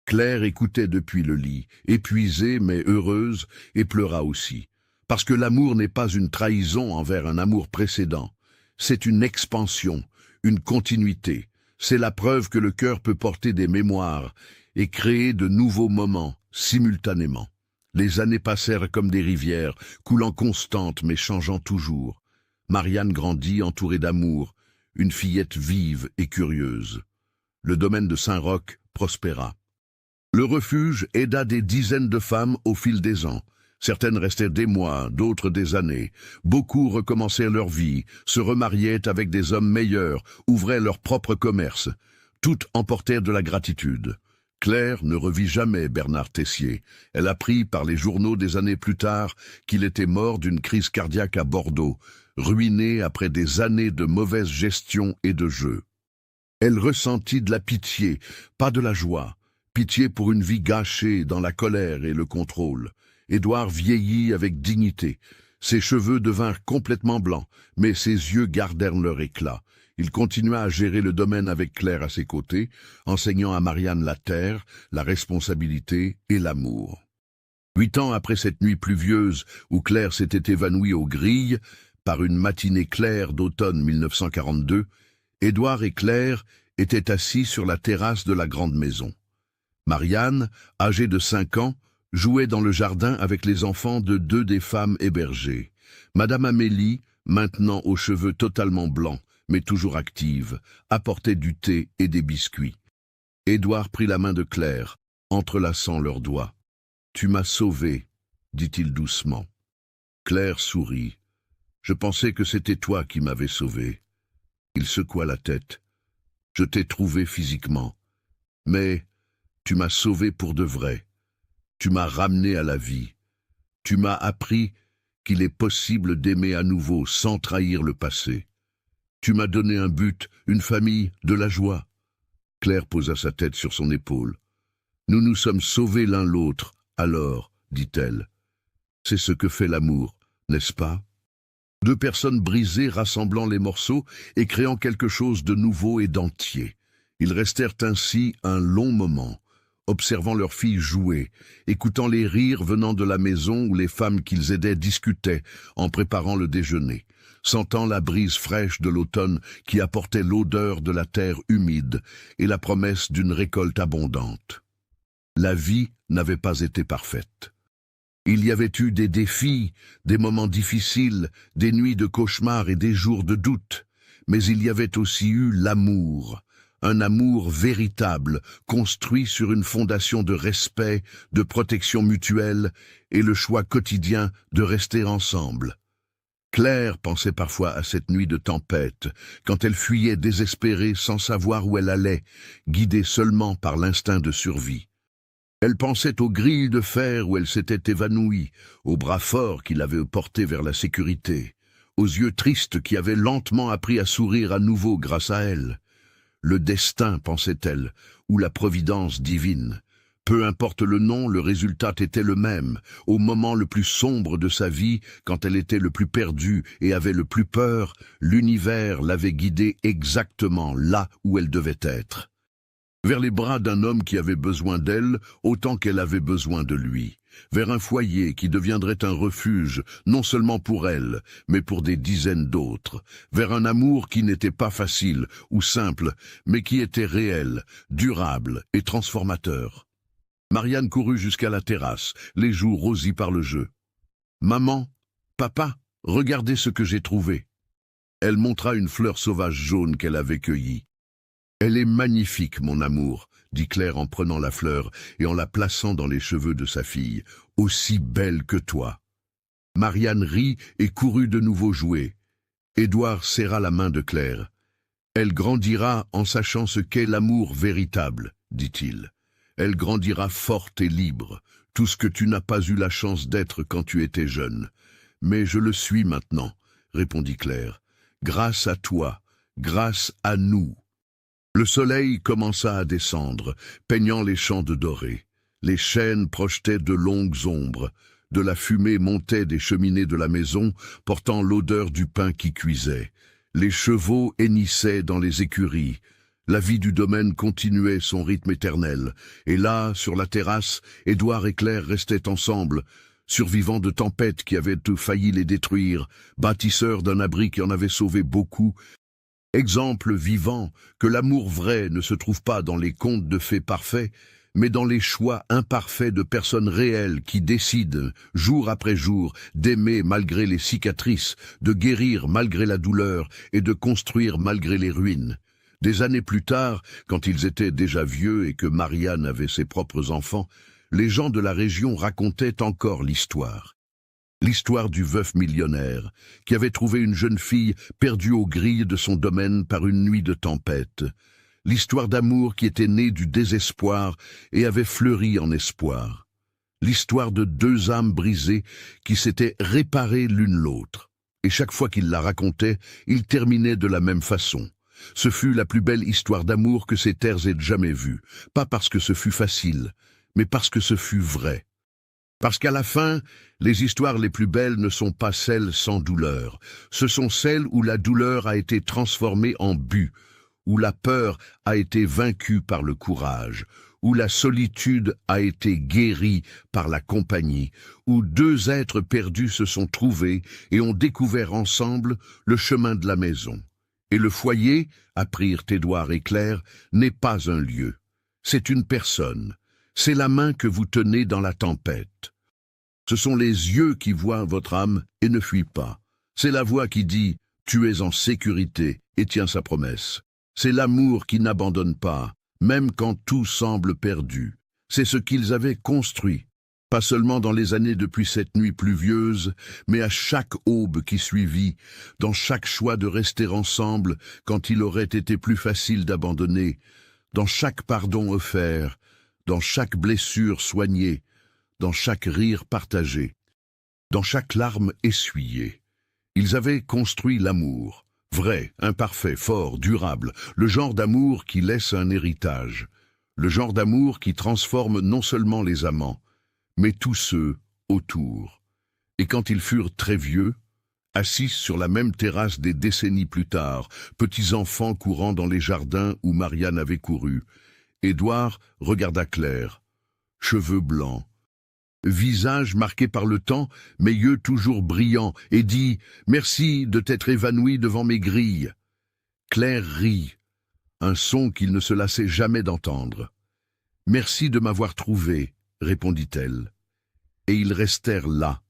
Claire écoutait depuis le lit, épuisée mais heureuse, et pleura aussi. Parce que l'amour n'est pas une trahison envers un amour précédent. C'est une expansion, une continuité. C'est la preuve que le cœur peut porter des mémoires et créer de nouveaux moments, simultanément. Les années passèrent comme des rivières, coulant constantes mais changeant toujours. Marianne grandit entourée d'amour, une fillette vive et curieuse. Le domaine de Saint-Roch prospéra. Le refuge aida des dizaines de femmes au fil des ans. Certaines restèrent des mois, d'autres des années. Beaucoup recommencèrent leur vie, se remariaient avec des hommes meilleurs, ouvraient leur propre commerce. Toutes emportèrent de la gratitude. Claire ne revit jamais Bernard Tessier. Elle apprit par les journaux des années plus tard qu'il était mort d'une crise cardiaque à Bordeaux, ruiné après des années de mauvaise gestion et de jeu. Elle ressentit de la pitié, pas de la joie. Pitié pour une vie gâchée dans la colère et le contrôle. Édouard vieillit avec dignité. Ses cheveux devinrent complètement blancs, mais ses yeux gardèrent leur éclat. Il continua à gérer le domaine avec Claire à ses côtés, enseignant à Marianne la terre, la responsabilité et l'amour. 8 ans après cette nuit pluvieuse où Claire s'était évanouie aux grilles, par une matinée claire d'automne 1942, Édouard et Claire étaient assis sur la terrasse de la grande maison. Marianne, âgée de 5 ans, jouait dans le jardin avec les enfants de 2 des femmes hébergées. Madame Amélie, maintenant aux cheveux totalement blancs, mais toujours active, apportait du thé et des biscuits. Édouard prit la main de Claire, entrelaçant leurs doigts. « Tu m'as sauvé, » dit-il doucement. Claire sourit. « Je pensais que c'était toi qui m'avais sauvé. » Il secoua la tête. « Je t'ai trouvé physiquement, mais tu m'as sauvé pour de vrai. Tu m'as ramené à la vie. Tu m'as appris qu'il est possible d'aimer à nouveau sans trahir le passé. Tu m'as donné un but, une famille, de la joie. » Claire posa sa tête sur son épaule. « Nous nous sommes sauvés l'un l'autre, alors, dit-elle. C'est ce que fait l'amour, n'est-ce pas ? 2 personnes brisées rassemblant les morceaux et créant quelque chose de nouveau et d'entier. Ils restèrent ainsi un long moment, observant leurs filles jouer, écoutant les rires venant de la maison où les femmes qu'ils aidaient discutaient en préparant le déjeuner, sentant la brise fraîche de l'automne qui apportait l'odeur de la terre humide et la promesse d'une récolte abondante. La vie n'avait pas été parfaite. Il y avait eu des défis, des moments difficiles, des nuits de cauchemars et des jours de doute, mais il y avait aussi eu l'amour. Un amour véritable, construit sur une fondation de respect, de protection mutuelle et le choix quotidien de rester ensemble. Claire pensait parfois à cette nuit de tempête, quand elle fuyait désespérée sans savoir où elle allait, guidée seulement par l'instinct de survie. Elle pensait aux grilles de fer où elle s'était évanouie, aux bras forts qui l'avaient portée vers la sécurité, aux yeux tristes qui avaient lentement appris à sourire à nouveau grâce à elle. le destin, pensait-elle, ou la providence divine. Peu importe le nom, le résultat était le même. Au moment le plus sombre de sa vie, quand elle était le plus perdue et avait le plus peur, l'univers l'avait guidée exactement là où elle devait être. Vers les bras d'un homme qui avait besoin d'elle autant qu'elle avait besoin de lui. Vers un foyer qui deviendrait un refuge, non seulement pour elle, mais pour des dizaines d'autres. Vers un amour qui n'était pas facile ou simple, mais qui était réel, durable et transformateur. Marianne courut jusqu'à la terrasse, les joues rosies par le jeu. « Maman, papa, regardez ce que j'ai trouvé. » Elle montra une fleur sauvage jaune qu'elle avait cueillie. « Elle est magnifique, mon amour, » dit Claire en prenant la fleur et en la plaçant dans les cheveux de sa fille, « aussi belle que toi. » Marianne rit et courut de nouveau jouer. Édouard serra la main de Claire. « Elle grandira en sachant ce qu'est l'amour véritable, » dit-il. Elle grandira forte et libre, tout ce que tu n'as pas eu la chance d'être quand tu étais jeune. Mais je le suis maintenant, répondit Claire. Grâce à toi, grâce à nous. Le soleil commença à descendre, peignant les champs de doré. Les chênes projetaient de longues ombres. De la fumée montait des cheminées de la maison, portant l'odeur du pain qui cuisait. Les chevaux hennissaient dans les écuries. La vie du domaine continuait son rythme éternel, et là, sur la terrasse, Édouard et Claire restaient ensemble, survivants de tempêtes qui avaient failli les détruire, bâtisseurs d'un abri qui en avait sauvé beaucoup, exemple vivant que l'amour vrai ne se trouve pas dans les contes de fées parfaits, mais dans les choix imparfaits de personnes réelles qui décident, jour après jour, d'aimer malgré les cicatrices, de guérir malgré la douleur et de construire malgré les ruines. Des années plus tard, quand ils étaient déjà vieux et que Marianne avait ses propres enfants, les gens de la région racontaient encore l'histoire. L'histoire du veuf millionnaire, qui avait trouvé une jeune fille perdue aux grilles de son domaine par une nuit de tempête. L'histoire d'amour qui était née du désespoir et avait fleuri en espoir. L'histoire de deux âmes brisées qui s'étaient réparées l'une l'autre. Et chaque fois qu'il la racontait, il terminait de la même façon. Ce fut la plus belle histoire d'amour que ces terres aient jamais vue, pas parce que ce fut facile, mais parce que ce fut vrai. Parce qu'à la fin, les histoires les plus belles ne sont pas celles sans douleur, ce sont celles où la douleur a été transformée en but, où la peur a été vaincue par le courage, où la solitude a été guérie par la compagnie, où deux êtres perdus se sont trouvés et ont découvert ensemble le chemin de la maison. Et le foyer, apprirent Édouard et Claire, n'est pas un lieu. C'est une personne. C'est la main que vous tenez dans la tempête. Ce sont les yeux qui voient votre âme et ne fuient pas. C'est la voix qui dit « Tu es en sécurité » et tient sa promesse. C'est l'amour qui n'abandonne pas, même quand tout semble perdu. C'est ce qu'ils avaient construit. Pas seulement dans les années depuis cette nuit pluvieuse, mais à chaque aube qui suivit, dans chaque choix de rester ensemble quand il aurait été plus facile d'abandonner, dans chaque pardon offert, dans chaque blessure soignée, dans chaque rire partagé, dans chaque larme essuyée. Ils avaient construit l'amour, vrai, imparfait, fort, durable, le genre d'amour qui laisse un héritage, le genre d'amour qui transforme non seulement les amants, mais tous ceux autour. Et quand ils furent très vieux, assis sur la même terrasse des décennies plus tard, petits enfants courant dans les jardins où Marianne avait couru, Édouard regarda Claire, cheveux blancs, visage marqué par le temps, mais yeux toujours brillants, et dit « Merci de t'être évanoui devant mes grilles ». Claire rit, un son qu'il ne se lassait jamais d'entendre. « Merci de m'avoir trouvé », répondit-elle. Et ils restèrent là,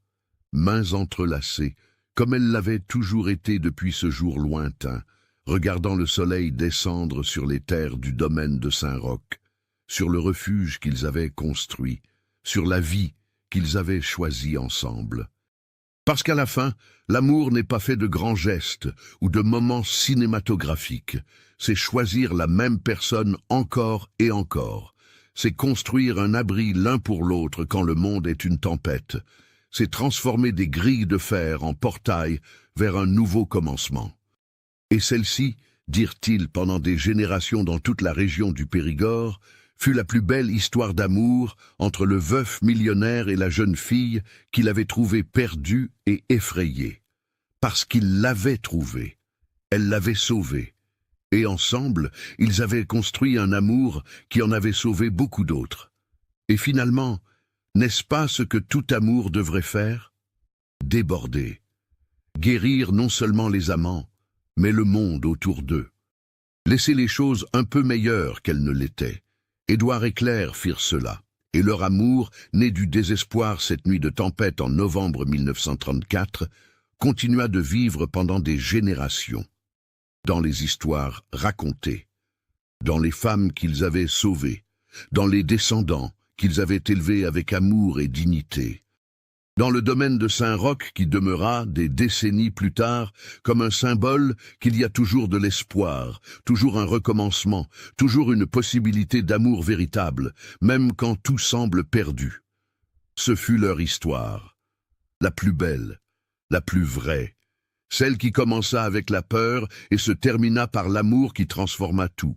mains entrelacées, comme elles l'avaient toujours été depuis ce jour lointain, regardant le soleil descendre sur les terres du domaine de Saint-Roch, sur le refuge qu'ils avaient construit, sur la vie qu'ils avaient choisie ensemble. Parce qu'à la fin, l'amour n'est pas fait de grands gestes ou de moments cinématographiques, c'est choisir la même personne encore et encore. C'est construire un abri l'un pour l'autre quand le monde est une tempête. C'est transformer des grilles de fer en portail vers un nouveau commencement. Et celle-ci, dirent-ils pendant des générations dans toute la région du Périgord, fut la plus belle histoire d'amour entre le veuf millionnaire et la jeune fille qu'il avait trouvée perdue et effrayée. Parce qu'il l'avait trouvée, elle l'avait sauvée. Et ensemble, ils avaient construit un amour qui en avait sauvé beaucoup d'autres. Et finalement, n'est-ce pas ce que tout amour devrait faire? Déborder. Guérir non seulement les amants, mais le monde autour d'eux. Laisser les choses un peu meilleures qu'elles ne l'étaient. Édouard et Claire firent cela, et leur amour, né du désespoir cette nuit de tempête en novembre 1934, continua de vivre pendant des générations. Dans les histoires racontées, dans les femmes qu'ils avaient sauvées, dans les descendants qu'ils avaient élevés avec amour et dignité, dans le domaine de Saint-Roch qui demeura, des décennies plus tard, comme un symbole qu'il y a toujours de l'espoir, toujours un recommencement, toujours une possibilité d'amour véritable, même quand tout semble perdu. Ce fut leur histoire, la plus belle, la plus vraie, celle qui commença avec la peur et se termina par l'amour qui transforma tout.